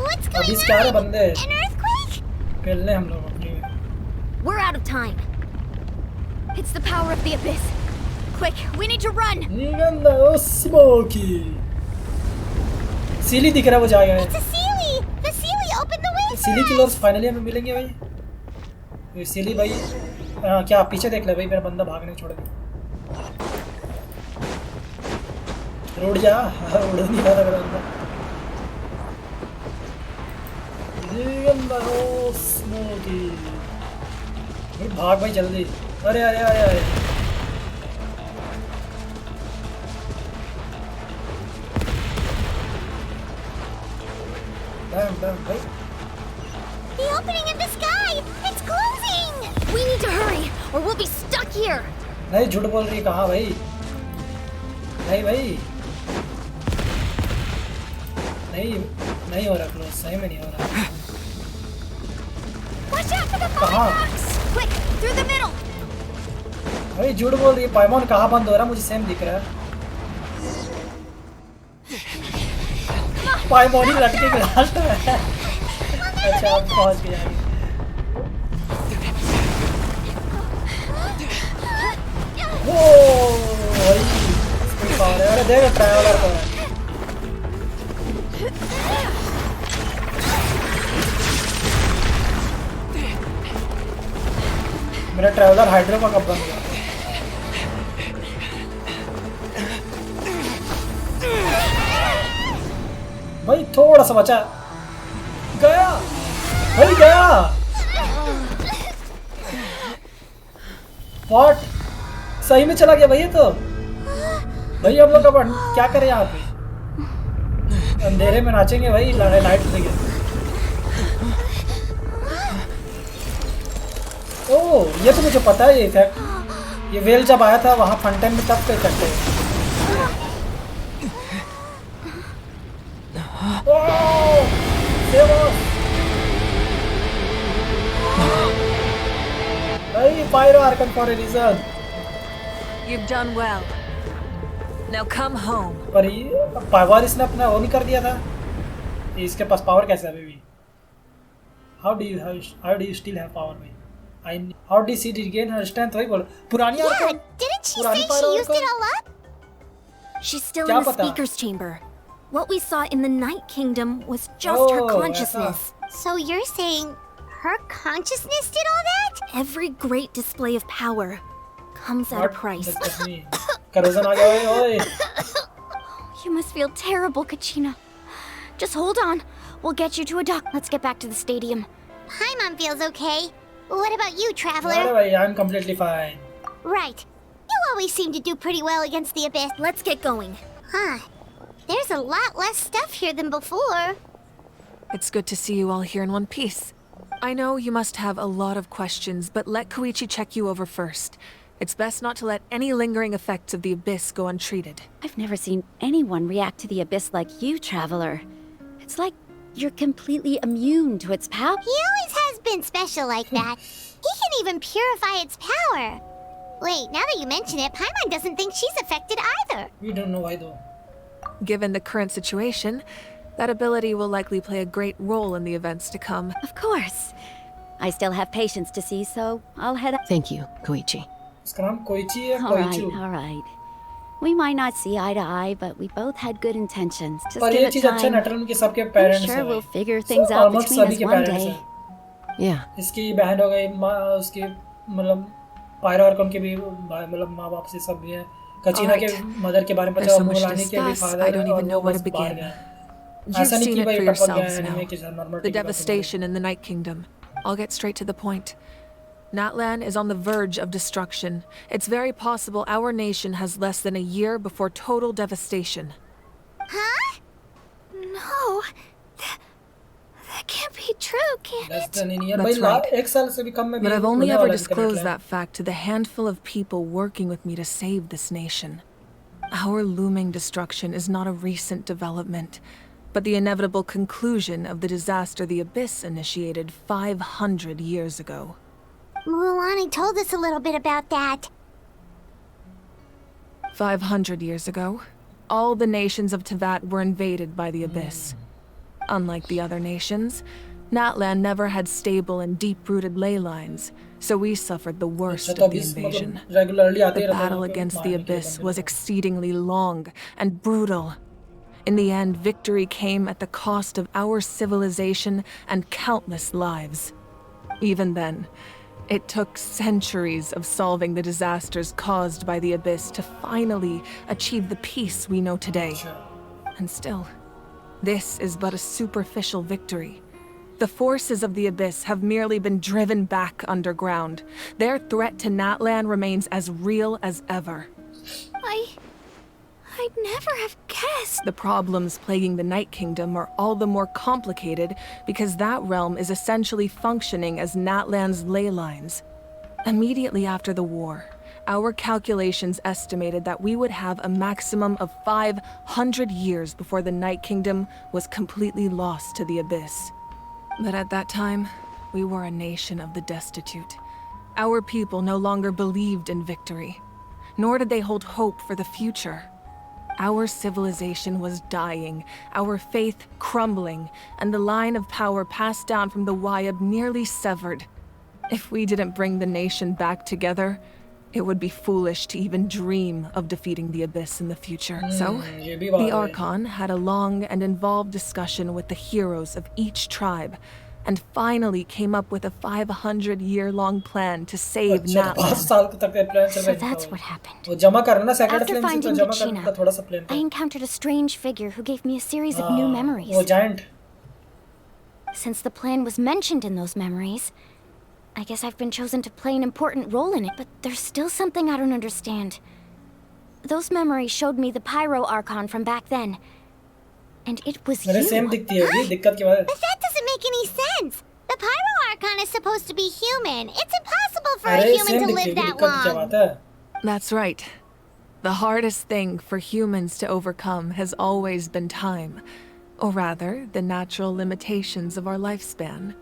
What's अभी going क्या है on? बंदे An earthquake? खेलने हम लोग अपनी We're out of time. It's the power of the abyss. Quick, we need to run. निगंदा स्मोकी सीली दिख रहा है वो जाएगा It's a Sealy! The Sealy opened the way for Sili us! Killers finally हमें मिलेंगे भाई ये सीली भाई क्या पीछे देख ले भाई मेरा बंदा भागने छोड़ दे रोड जा रोड नहीं रहा था मेरा बंदा निगंदा स्मोकी भाई भाग भाई जल्दी अरे अरे अरे अरे Damn, भाई The opening in the sky! It's closing! We need to hurry, or we'll be stuck here! नहीं झूठ बोल रही कहाँ भाई नहीं भाई, नहीं हो रहा क्लोज, सही में नहीं हो रहा। कहाँ? भाई झूठ बोल रही है, पाइमॉन कहाँ बंद हो रहा है? मुझे सेम दिख रहा है। पाइमॉन ही लटके के लास्ट में है। अच्छा अब पहुँच गया आगे। भाई स्पीड पावर है। अरे देख ट्रैवलर को है। मेरा ट्रैवलर हाइड्रो का कब बन गया? भाई थोड़ा सा बचा, गया भाई, गया। व्हाट, सही में चला गया भाई ये तो। भाई हम लोग अब क्या करें यहाँ पे? अंधेरे में नाचेंगे भाई, लाइट देंगे। ओह ये तो मुझे पता है, ये इफेक्ट ये वेल जब आया था वहाँ फंटेन में तब पे करते हैं। भाई Pyro arcane for a reason. You've done well. Now come home. पर ये पावर इसने अपना वो नहीं कर दिया था, इसके पास पावर कैसे है अभी भी? How do you still have power भाई? How did she regain her strength? वही बोलो, पुरानी Arkan. Didn't she say she used it all up? She's still in the speaker's chamber. What we saw in the Night Kingdom was just her consciousness. So you're saying her consciousness did all that? Every great display of power comes at a price. Corrosion आ गया भाई, ओए। You must feel terrible, Kachina. Just hold on. We'll get you to a doc. Let's get back to the stadium. Paimon feels okay. What about you, Traveler? अरे भाई, I'm completely fine. Right. You always seem to do pretty well against the Abyss. Let's get going. Huh. There's a lot less stuff here than before. It's good to see you all here in one piece. I know you must have a lot of questions, but let Koichi check you over first. It's best not to let any lingering effects of the Abyss go untreated. I've never seen anyone react to the Abyss like you, Traveler. It's like you're completely immune to its power. He always has been special like that. He can even purify its power. Wait, now that you mention it, Paimon doesn't think she's affected either. We don't know why though. Given the current situation, that ability will likely play a great role in the events to come. Of course. I still have patients to see, so I'll head up. Thank you, Koichi. इसका नाम Koichi है, All right. We might not see eye to eye, but we both had good intentions. Just पर give ये it चीज अच्छा time. Natarang के सबके parents हैं। I'm sure we'll figure things out almost between सभी us के one पेरेंट्स day. हैं। Yeah. इसकी बहन हो गई, उसकी मतलब पायरो आर्कन के भी मतलब माँ बाप से सब भी है। कचीना के मदर के बारे में पता है, मुलानी के भी फादर है, और वो बस बाहर गया। You've seen it for yourselves now. The devastation in the Night Kingdom. I'll get straight to the point. Natlan is on the verge of destruction. It's very possible our nation has less than a year before total devastation. Huh? No. That can't be true, can it? That's right. But I've only ever disclosed that fact to the handful of people working with me to save this nation. Our looming destruction is not a recent development, but the inevitable conclusion of the disaster the Abyss initiated 500 years ago. Mulani told us a little bit about that. 500 years ago, all the nations of Tevat were invaded by the Abyss. Unlike the other nations, Natlan never had stable and deep-rooted ley lines, so we suffered the worst of the invasion. The battle against the Abyss was exceedingly long and brutal. In the end, victory came at the cost of our civilization and countless lives. Even then, it took centuries of solving the disasters caused by the Abyss to finally achieve the peace we know today. And still, this is but a superficial victory. The forces of the Abyss have merely been driven back underground. Their threat to Natlan remains as real as ever. I'd never have guessed. The problems plaguing the Night Kingdom are all the more complicated because that realm is essentially functioning as Natlan's ley lines. Immediately after the war, our calculations estimated that we would have a maximum of 500 years before the Night Kingdom was completely lost to the abyss. But at that time, we were a nation of the destitute. Our people no longer believed in victory, nor did they hold hope for the future. Our civilization was dying, our faith crumbling, and the line of power passed down from the Wayab nearly severed. If we didn't bring the nation back together, it would be foolish to even dream of defeating the Abyss in the future. So, the Archon had a long and involved discussion with the heroes of each tribe, and finally came up with a 500-year-long plan to save Natlan. So that's what happened. After finding Kachina, I encountered a strange figure who gave me a series of new memories. Since the plan was mentioned in those memories, I guess I've been chosen to play an important role in it, but there's still something I don't understand. Those memories showed me the Pyro Archon from back then. And it was you. But that doesn't make any sense. The Pyro Archon is supposed to be human. It's impossible for a human to live that long. That's right. The hardest thing for humans to overcome has always been time. Or rather, the natural limitations of our lifespan.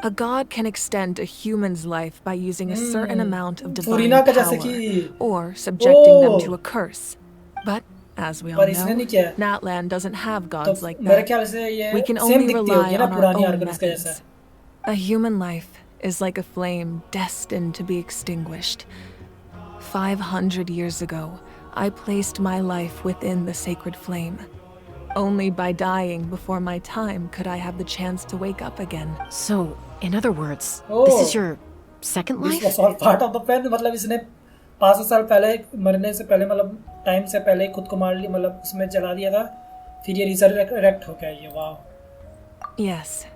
A god can extend a human's life by using a certain amount of divine power, or subjecting them to a curse. But as we all know, Natlan doesn't have gods like that. We can only rely on our own methods. A human life is like a flame destined to be extinguished. 500 years ago, I placed my life within the sacred flame. Only by dying before my time could I have the chance to wake up again. So, in other words, this is your second life? This was all part of the plan. मतलब इसने 500 साल पहले मरने से पहले मतलब time से पहले खुद को मार लिया मतलब उसमें जला दिया था फिर ये रिजरेक्ट हो गया ये wow. Yes.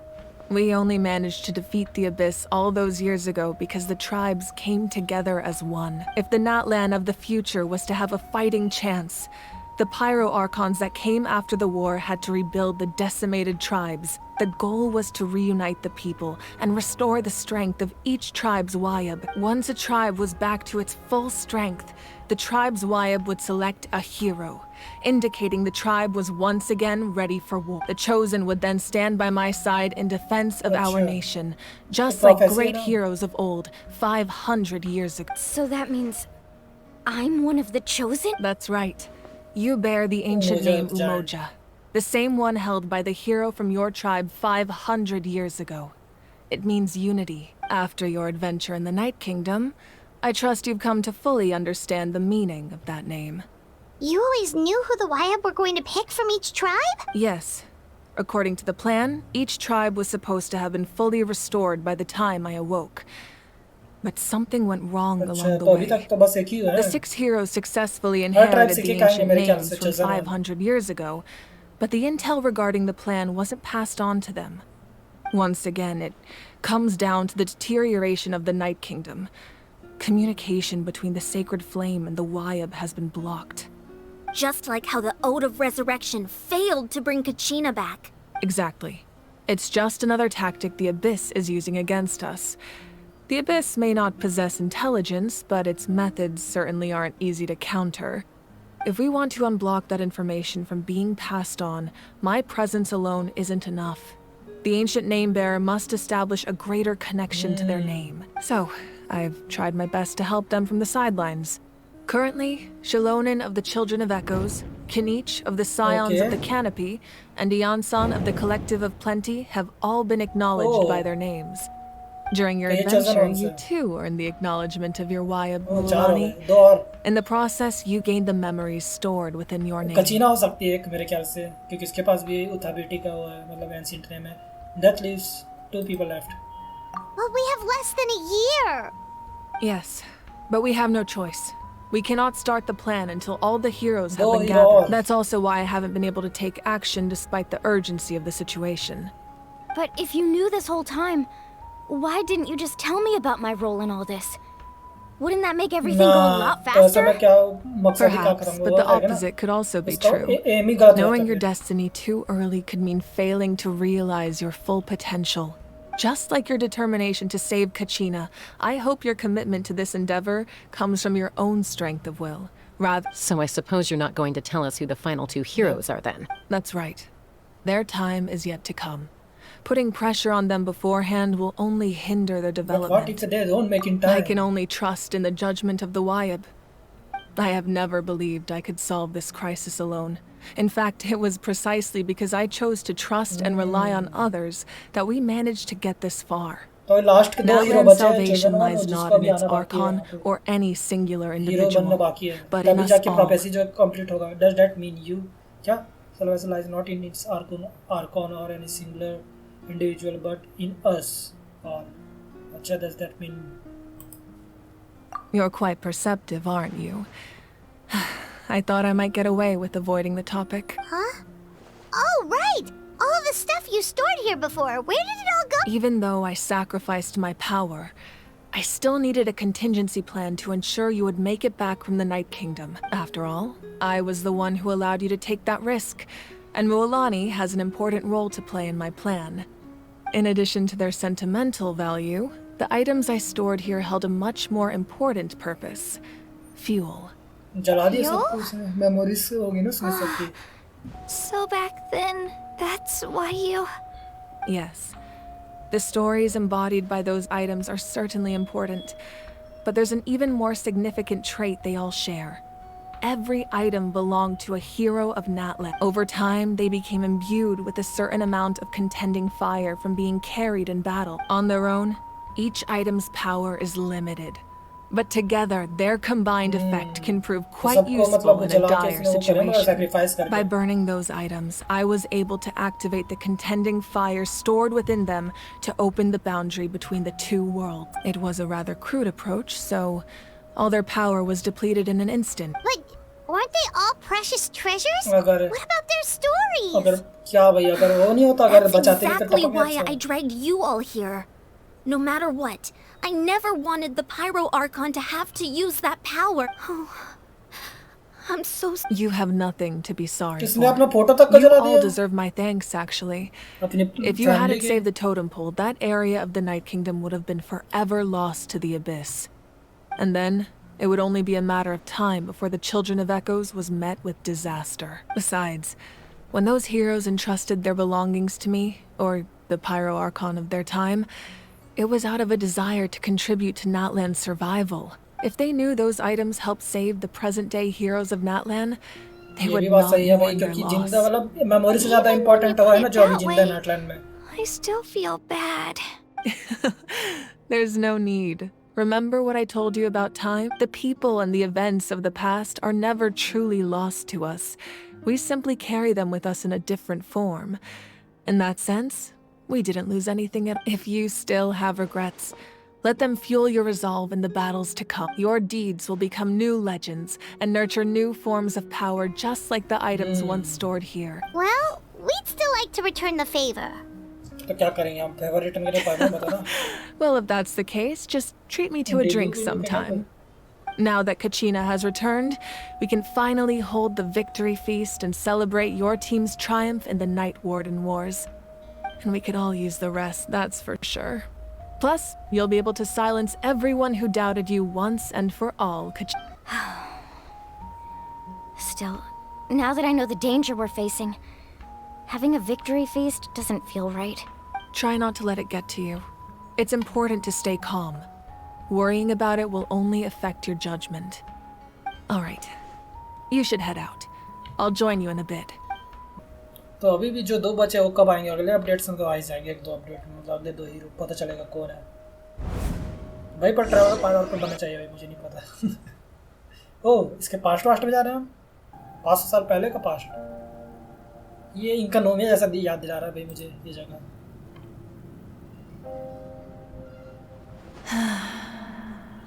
We only managed to defeat the Abyss all those years ago because the tribes came together as one. If the Natlan of the future was to have a fighting chance, the Pyro Archons that came after the war had to rebuild the decimated tribes. The goal was to reunite the people and restore the strength of each tribe's Wayab. Once a tribe was back to its full strength, the tribe's Wayab would select a hero, indicating the tribe was once again ready for war. The Chosen would then stand by my side in defense of our nation, just like great heroes of old, 500 years ago. So that means I'm one of the Chosen? That's right. You bear the ancient name Umoja, the same one held by the hero from your tribe 500 years ago. It means unity. After your adventure in the Night Kingdom, I trust you've come to fully understand the meaning of that name. You always knew who the Wayab were going to pick from each tribe? Yes. According to the plan, each tribe was supposed to have been fully restored by the time I awoke. But something went wrong along the way. The 6 heroes successfully inherited the ancient names from 500 years ago, but the intel regarding the plan wasn't passed on to them. Once again, it comes down to the deterioration of the Night Kingdom. Communication between the Sacred Flame and the Wayab has been blocked. Just like how the Ode of Resurrection failed to bring Kachina back. Exactly. It's just another tactic the Abyss is using against us. The Abyss may not possess intelligence, but its methods certainly aren't easy to counter. If we want to unblock that information from being passed on, my presence alone isn't enough. The ancient name-bearer must establish a greater connection to their name. So, I've tried my best to help them from the sidelines. Currently, Shilonin of the Children of Echoes, Kinich of the Scions of the Canopy, and Iansan of the Collective of Plenty have all been acknowledged by their names. During your adventure, you too earned the acknowledgement of your Wayab Mulani. In the process, you gained the memories stored within your name. कचीना हो सकती है मेरे ख्याल से क्योंकि उसके पास भी उथाबिलिटी का हुआ है मतलब एंशिएंट नेम है. That leaves 2 people left. Well, we have less than a year. Yes, but we have no choice. We cannot start the plan until all the heroes have been gathered. That's also why I haven't been able to take action despite the urgency of the situation. But if you knew this whole time, why didn't you just tell me about my role in all this? Wouldn't that make everything go a lot faster? Perhaps, but the opposite could also be true. Knowing your destiny too early could mean failing to realize your full potential. Just like your determination to save Kachina, I hope your commitment to this endeavor comes from your own strength of will, rather... So I suppose you're not going to tell us who the final two heroes are then? That's right. Their time is yet to come. Putting pressure on them beforehand will only hinder their development. But what if they don't make in time? I can only trust in the judgment of the Wyab. I have never believed I could solve this crisis alone. In fact, it was precisely because I chose to trust and rely on others that we managed to get this far. तो last के दो hero Natlan's बचे हैं salvation चेजन lies और not जिसका in भी its आना बाकी archon है or any singular हीरो बनना individual, बाकी है but in तभी us जाके all. प्रोफेसी जो कंप्लीट होगा does that mean you क्या salvation lies not in its archon or any singular individual but in us all अच्छा does that mean You're quite perceptive, aren't you? I thought I might get away with avoiding the topic. Huh? Oh, right! All the stuff you stored here before, where did it all go? Even though I sacrificed my power, I still needed a contingency plan to ensure you would make it back from the Night Kingdom. After all, I was the one who allowed you to take that risk, and Mualani has an important role to play in my plan. In addition to their sentimental value, the items I stored here held a much more important purpose. Fuel. जला दिया सब कुछ memories होगी ना उसमें सबकी So back then, that's why you... Yes. The stories embodied by those items are certainly important, but there's an even more significant trait they all share. Every item belonged to a hero of Natlan. Over time, they became imbued with a certain amount of contending fire from being carried in battle. On their own, each item's power is limited. But together, their combined effect can prove quite useful in a dire situation. By burning those items, I was able to activate the contending fire stored within them to open the boundary between the two worlds. It was a rather crude approach, so all their power was depleted in an instant. But weren't they all precious treasures? What about their stories? That's exactly why I dragged you all here. No matter what, I never wanted the Pyro Archon to have to use that power. Oh, I'm so... You have nothing to be sorry for. किसने अपना photo तक का You जला all दिया deserve my thanks, actually. अपनी If you family hadn't के saved the totem pole, that area of the Night Kingdom would have been forever lost to the abyss. And then, it would only be a matter of time before the Children of Echoes was met with disaster. Besides, when those heroes entrusted their belongings to me, or the Pyro Archon of their time, it was out of a desire to contribute to Natlan's survival. If they knew those items helped save the present-day heroes of Natlan, they would not mourn their loss. Memory से ज़्यादा important है ना जो अभी जिंदा है नाटलैंड में I still feel bad. There's no need. Remember what I told you about time? The people and the events of the past are never truly lost to us. We simply carry them with us in a different form. In that sense, we didn't lose anything at all. If you still have regrets, let them fuel your resolve in the battles to come. Your deeds will become new legends and nurture new forms of power just like the items once stored here. Well, we'd still like to return the favor. तो क्या करेंगे हम favour return के लिए पाएंगे बताना Well, if that's the case, just treat me to a drink sometime. Now that Kachina has returned, we can finally hold the victory feast and celebrate your team's triumph in the Night Warden Wars. And we could all use the rest, that's for sure. Plus, you'll be able to silence everyone who doubted you once and for all, Still, now that I know the danger we're facing, having a victory feast doesn't feel right. Try not to let it get to you. It's important to stay calm. Worrying about it will only affect your judgment. All right. You should head out. I'll join you in a bit. तो अभी भी जो दो बचे वो कब आएंगे अगले अपडेट्स में तो आ ही जाएंगे एक दो अपडेट में मतलब अगले दो हीरो पता चलेगा कौन है भाई पर ट्रैवलर पार और बनना चाहिए भाई मुझे नहीं पता ओह इसके पास्ट में जा रहे हैं हम 500 साल पहले का पास्ट ये इनका नोमिया जैसा याद दिला रहा है भाई मुझे ये जगह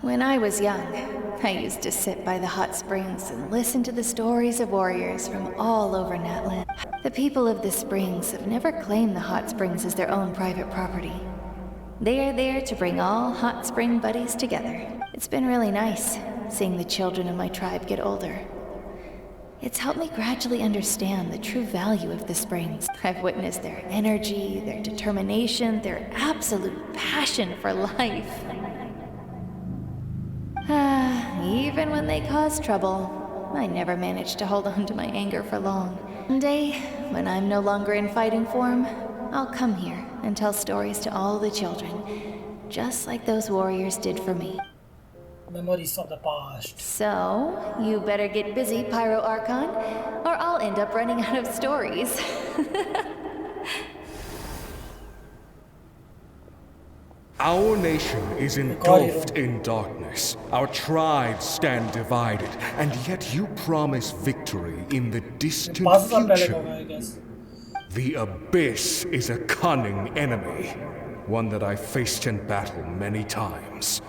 When I was young, I used to sit by the hot springs and listen to the stories of warriors from all over Natlan. The people of the springs have never claimed the hot springs as their own private property. They are there to bring all hot spring buddies together. It's been really nice, seeing the children of my tribe get older. It's helped me gradually understand the true value of the springs. I've witnessed their energy, their determination, their absolute passion for life. Even when they cause trouble, I never managed to hold on to my anger for long. One day, when I'm no longer in fighting form, I'll come here and tell stories to all the children, just like those warriors did for me. Memories of the past. So, you better get busy, Pyro Archon, or I'll end up running out of stories. Our nation is engulfed in darkness. Our tribes stand divided, and yet you promise victory in the distant future. The Abyss is a cunning enemy, one that I faced in battle many times.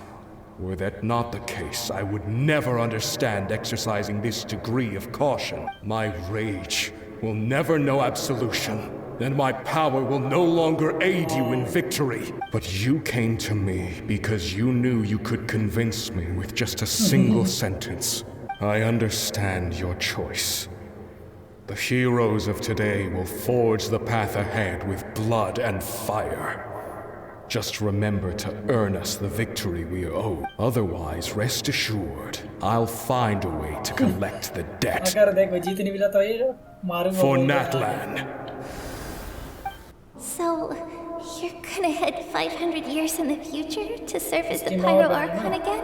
Were that not the case, I would never understand exercising this degree of caution. My rage will never know absolution, and my power will no longer aid you in victory. But you came to me because you knew you could convince me with just a single sentence. I understand your choice. The heroes of today will forge the path ahead with blood and fire. Just remember to earn us the victory we owe. Otherwise, rest assured, I'll find a way to collect the debt. For Natlan. So, you're gonna head 500 years in the future to serve as the Pyro Archon again?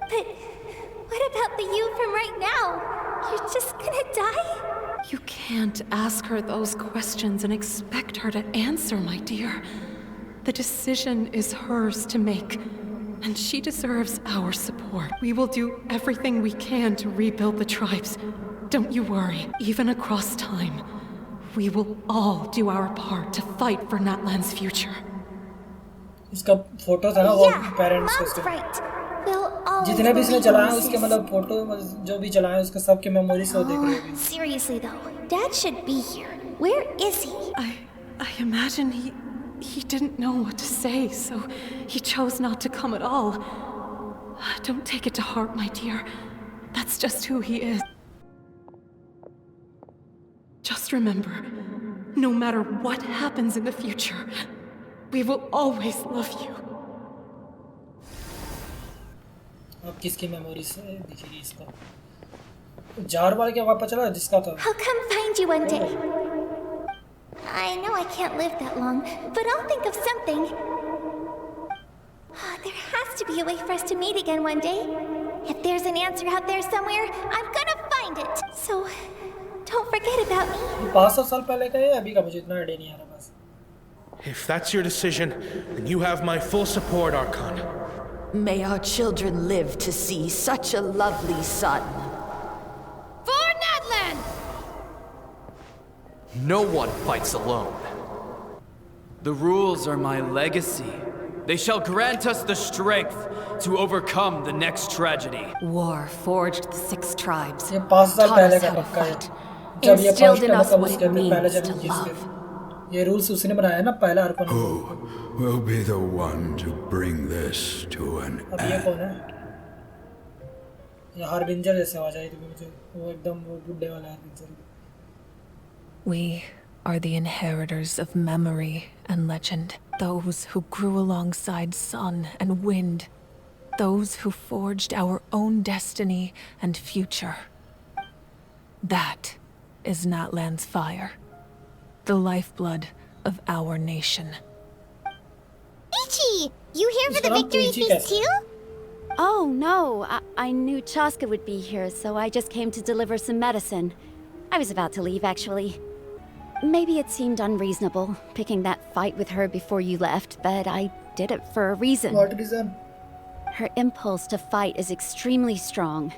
But what about the you from right now? You're just gonna die? You can't ask her those questions and expect her to answer, my dear. The decision is hers to make, and she deserves our support. We will do everything we can to rebuild the tribes. Don't you worry, even across time. We will all do our part to fight for Natlan's future. इसका photo था ना वो parents के जितने भी इसने चलाया उसके मतलब फोटो जो भी चलाया उसके सब के मेमोरीज वो देख रहे हैं. Seriously though, Dad should be here. Where is he? I imagine he didn't know what to say, so he chose not to come at all. Don't take it to heart, my dear. That's just who he is. Just remember, no matter what happens in the future, we will always love you. अब किसकी memories दिखेगी इसको? Jar वाले क्या वापस चला जिसका था? I'll come find you one day. I know I can't live that long, but I'll think of something. There has to be a way for us to meet again one day. If there's an answer out there somewhere, I'm gonna find it. So, don't forget about me. 500 साल पहले का है अभी का मुझे इतना idea नहीं आ रहा बस. If that's your decision, then you have my full support, Archon. May our children live to see such a lovely son. For Natlan! No one fights alone. The rules are my legacy. They shall grant us the strength to overcome the next tragedy. War forged the 6 tribes, ये 5 साल taught पहले us का how to पक्का है. fight, जब ये instilled first in us मतलब what उसके it अंदर पहले means जब to love. ये रूल्स उसने बनाया ना पहला Arkan. Who will be the one to bring this to an अब ये end? कौन है? ये हार्बिंजर जैसे आवाज आई थी मुझे. वो एकदम वो बुड्ढे वाला harbinger. We are the inheritors of memory and legend. Those who grew alongside sun and wind. Those who forged our own destiny and future. That is Natlan's fire. The lifeblood of our nation. Ichi! You here for the victory feast too? Oh, no. I knew Chaska would be here, so I just came to deliver some medicine. I was about to leave, actually. Maybe it seemed unreasonable, picking that fight with her before you left, but I did it for a reason. What reason? Her impulse to fight is extremely strong.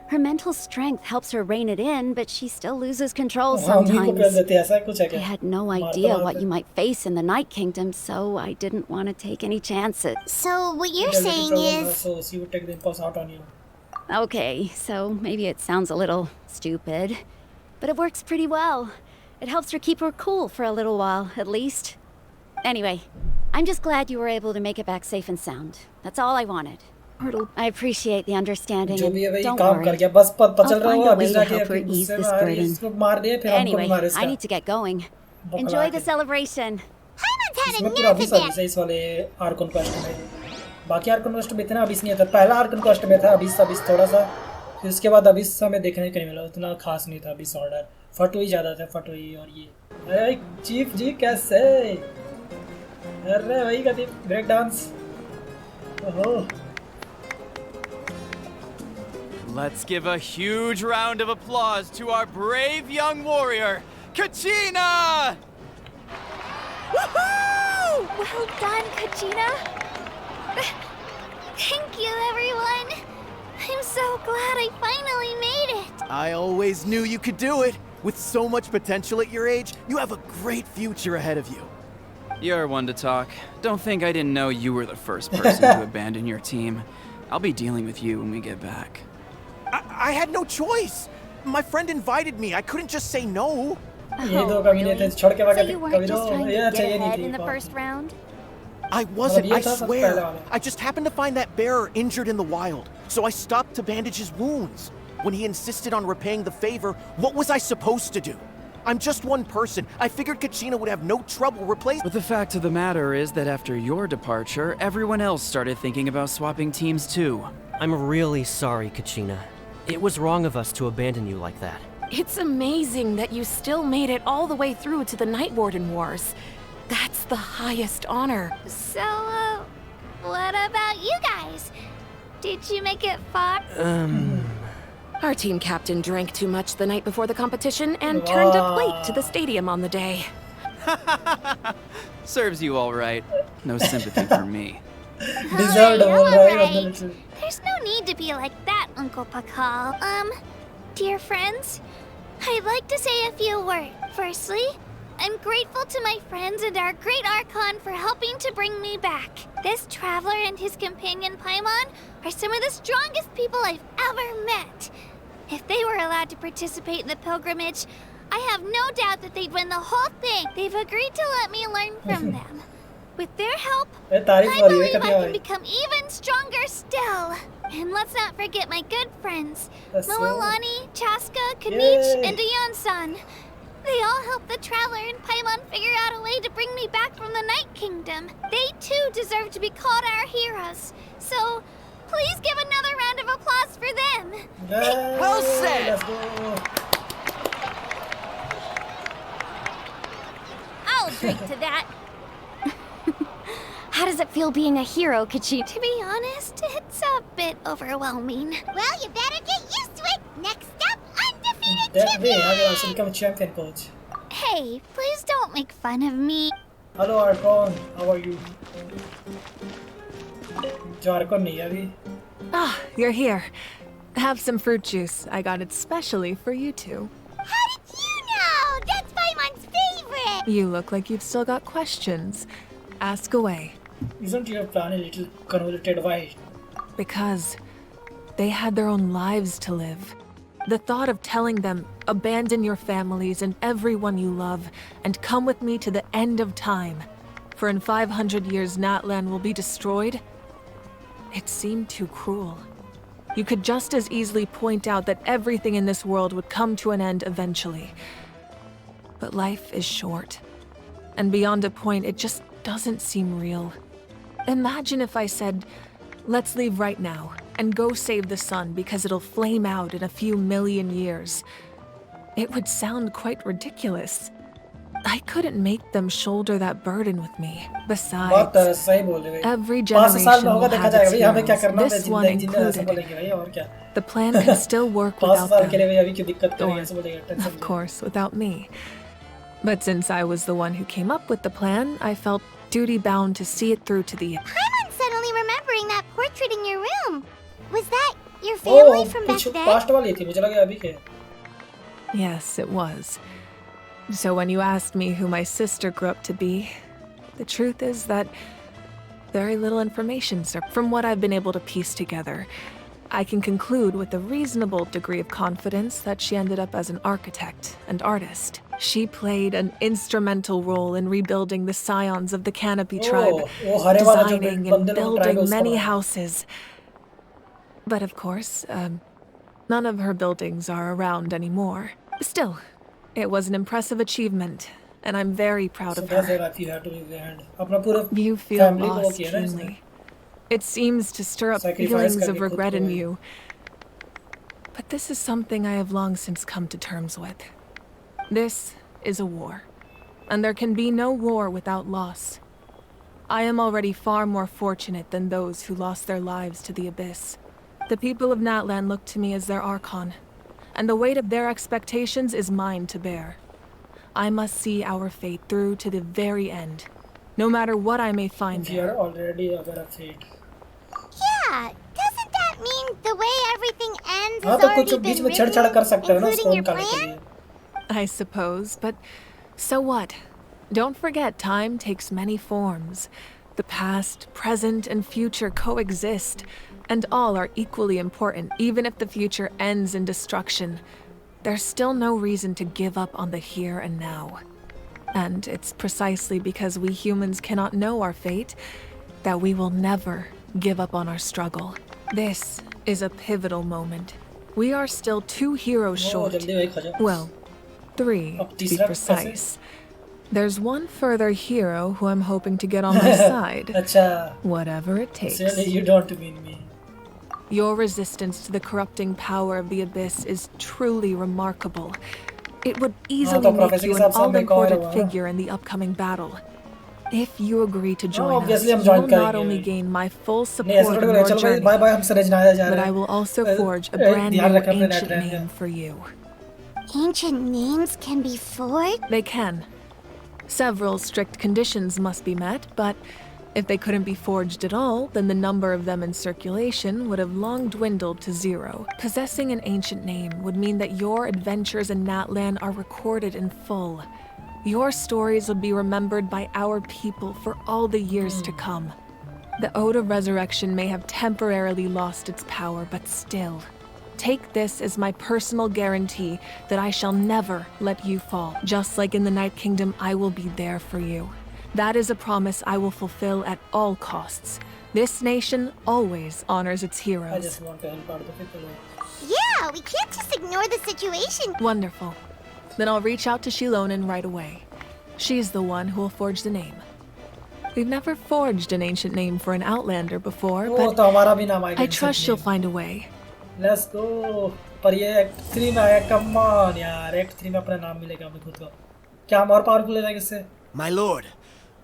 Her mental strength helps her rein it in, but she still loses control sometimes. I had no idea what you might face in the Night Kingdom, so I didn't want to take any chances. So what you're saying is... So she would take the impulse out on you. Okay, so maybe it sounds a little stupid, but it works pretty well. It helps her keep her cool for a little while, at least. Anyway, I'm just glad you were able to make it back safe and sound. That's all I wanted. I appreciate the understanding. जो भी है भाई Don't काम worry. कर गया बस पता चल I'll रहा find है a अभी way to जाके help her अपनी ease गुस्से this में आ रही है burden. इसको मार दे फिर हमको भी Anyway, मारे I इसका need to get going. बकला Enjoy के। the celebration. इसमें पूरा अभी सर्विस है इस वाले आर्कन क्वेस्ट में। बाकी आर्कन क्वेस्ट में इतना अभी नहीं था, पहला आर्कन क्वेस्ट में था अभी थोड़ा सा, फिर उसके बाद अभी हमें देखने को नहीं मिला, उतना खास नहीं था अभी ऑर्डर। फटुई ज़्यादा था, फटुई और ये। अरे चीफ जी कैसे? अरे भाई कभी ब्रेक डांस। ओहो। Let's give a huge round of applause to our brave young warrior, Kachina! Woohoo! Well done, Kachina. Thank you, everyone. I'm so glad I finally made it. I always knew you could do it. With so much potential at your age, you have a great future ahead of you. You're one to talk. Don't think I didn't know you were the first person to abandon your team. I'll be dealing with you when we get back. I had no choice. My friend invited me. I couldn't just say no. ये दो कभी नहीं थे छोड़ के भागे So you weren't just trying to get ahead in the first round? I wasn't, I ये था सबसे swear. पहले वाला। I just happened to find that bearer injured in the wild, so I stopped to bandage his wounds. When he insisted on repaying the favor, what was I supposed to do? I'm just one person. I figured Kachina would have no trouble replacing. But the fact of the matter is that after your departure, everyone else started thinking about swapping teams too. I'm really sorry, Kachina. It was wrong of us to abandon you like that. It's amazing that you still made it all the way through to the Night Warden Wars. That's the highest honor. So, what about you guys? Did you make it far? Our team captain drank too much the night before the competition and turned up late to the stadium on the day. Serves you all right. No sympathy for me. Deserved you're all right. alright. There's no need to be like that, Uncle Pakal. Dear friends, I'd like to say a few words. Firstly, I'm grateful to my friends and our great Archon for helping to bring me back. This traveler and his companion Paimon are some of the strongest people I've ever met. If they were allowed to participate in the pilgrimage, I have no doubt that they'd win the whole thing. They've agreed to let me learn from them. With their help, I believe I can become even stronger still. And let's not forget my good friends, Moalani, Chaska, Kanich, and Ayan-san. They all helped the Traveler and Paimon figure out a way to bring me back from the Night Kingdom. They too deserve to be called our heroes. So, please give another round of applause for them. Well said! I'll drink to that. How does it feel being a hero, Kachi? To be honest, it's a bit overwhelming. Well, you better get used to it. Next up, undefeated That way, I will champion! also become a champion coach. Hey, please don't make fun of me. Hello Archon, how are you? जो Archon नहीं है अभी. Ah, you're here. Have some fruit juice. I got it specially for you two. How did you know? That's Paimon's favorite! You look like you've still got questions. Ask away. Isn't your plan a little convoluted? Why? Because they had their own lives to live. The thought of telling them, abandon your families and everyone you love, and come with me to the end of time, for in 500 years Natlan will be destroyed, it seemed too cruel. You could just as easily point out that everything in this world would come to an end eventually. But life is short, and beyond a point it just doesn't seem real. Imagine if I said, let's leave right now and go save the sun because it'll flame out in a few million years. It would sound quite ridiculous. I couldn't make them shoulder that burden with me. Besides, every generation will have its heroes, this one included. The plan can still work without them. Or, of course, without me. But since I was the one who came up with the plan, I felt duty-bound to see it through to the end. Paimon's suddenly remembering that portrait in your room. Was that your family from back then? Yes, it was. So when you asked me who my sister grew up to be, the truth is that very little information, sir. From what I've been able to piece together, I can conclude with a reasonable degree of confidence that she ended up as an architect and artist. She played an instrumental role in rebuilding the scions of the Canopy tribe, designing and building many houses. But of course, none of her buildings are around anymore. Still, it was an impressive achievement, and I'm very proud of her. You feel lost keenly. It seems to stir up feelings of regret in you. But this is something I have long since come to terms with. This is a war, and there can be no war without loss. I am already far more fortunate than those who lost their lives to the Abyss. The people of Natlan look to me as their Archon, and the weight of their expectations is mine to bear. I must see our fate through to the very end, no matter what I may find there. You're already aware of fate. Yeah, doesn't that mean the way everything ends हाँ has तो कुछ already beach been में छेड़छाड़ कर written, सकते हो ना including उसको your निकालने के plan? लिए. I suppose, but so what? Don't forget, time takes many forms. The past, present, and future coexist, and all are equally important. Even if the future ends in destruction, there's still no reason to give up on the here and now. And it's precisely because we humans cannot know our fate that we will never give up on our struggle. This is a pivotal moment. We are still 2 heroes short. Well, 3 to be precise. There's one further hero who I'm hoping to get on my side. Whatever it takes. You don't mean me. Your resistance to the corrupting power of the Abyss is truly remarkable. It would easily make you an all-important figure in the upcoming battle. If you agree to join us, you will not only gain my full support in your journey, but I will also forge a brand new ancient name for you. Ancient names can be forged? They can. Several strict conditions must be met, but if they couldn't be forged at all, then the number of them in circulation would have long dwindled to 0. Possessing an ancient name would mean that your adventures in Natlan are recorded in full. Your stories will be remembered by our people for all the years to come. The Ode of Resurrection may have temporarily lost its power, but still, take this as my personal guarantee that I shall never let you fall. Just like in the Night Kingdom, I will be there for you. That is a promise I will fulfill at all costs. This nation always honors its heroes. I just want to help out the people. Yeah, we can't just ignore the situation. Wonderful. Then I'll reach out to Shilonen right away. She's the one who will forge the name. We've never forged an ancient name for an Outlander before, but I trust she'll find a way. Let's go. पर ये Act 3 में आया, come on यार, Act 3 में अपना नाम मिलेगा हमें खुद को. क्या हम और powerful हो जाएंगे इससे? My lord,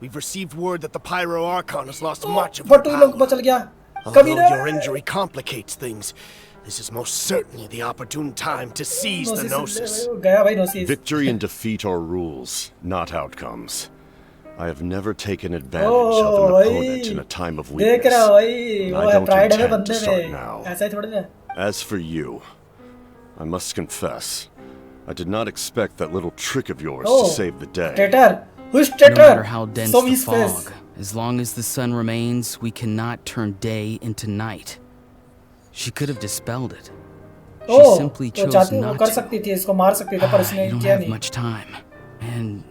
we've received word that the Pyro Archon has lost much of her power. लोग बचल गया. Although your injury complicates things, this is most certainly the opportune time to seize the Gnosis. Victory and defeat are rules, not outcomes. I have never taken advantage of an opponent in a time of weakness. And I don't intend to start now. As for you, I must confess, I did not expect that little trick of yours to save the day. Traitor! Who's No traitor? matter how dense So the his face. fog, as long as the sun remains, we cannot turn day into night. She could have dispelled it. She simply तो chose चाहती वो not कर to. सकती थी, इसको मार सकती थी, पर इसने You don't किया have नहीं. much time, and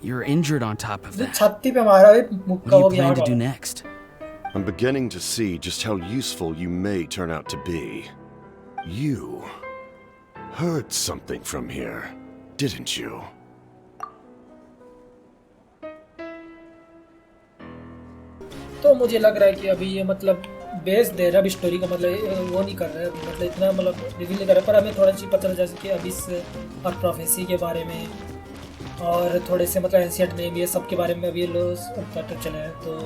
you're injured on top of that. छाती पे मारा है, What मुक्का do you हो गया plan to होगा. do next? I'm beginning to see just how useful you may turn out to be. You heard something from here, didn't you? तो मुझे लग रहा है कि अभी ये मतलब बेस दे रहा है अभी स्टोरी का, मतलब वो नहीं कर रहा है, मतलब इतना मतलब रिवील नहीं कर रहा है, पर हमें थोड़ा सी पता चल जैसे कि अबिस और प्रोफेसी के बारे में और थोड़े से मतलब एंशिएंट नेम ये सब के बारे में अभी लोग पता चले हैं. तो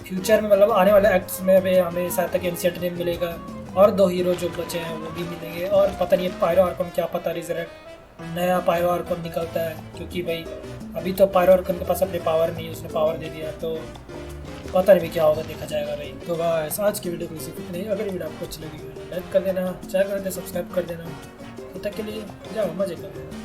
फ्यूचर में मतलब आने वाले एक्ट्स में अभी हमें शायद तक एंशिएंट नेम मिलेगा और 2 हीरो जो बचे हैं वो भी मिलेंगे, और पता नहीं पायरो आर्कन क्या पता रिजरेक्ट नया पायरो आर्कन निकलता है, क्योंकि भाई अभी तो पायरो आर्कन के पास अपने पावर नहीं है, उसने पावर दे दिया, तो पता नहीं क्या होगा, देखा जाएगा भाई. तो बस आज की वीडियो को इसी कुछ नहीं. अगर वीडियो आपको अच्छी लगी लाइक कर देना, चैनल कर देना, सब्सक्राइब कर देना. तब तक के लिए जाओ मजे कर देना.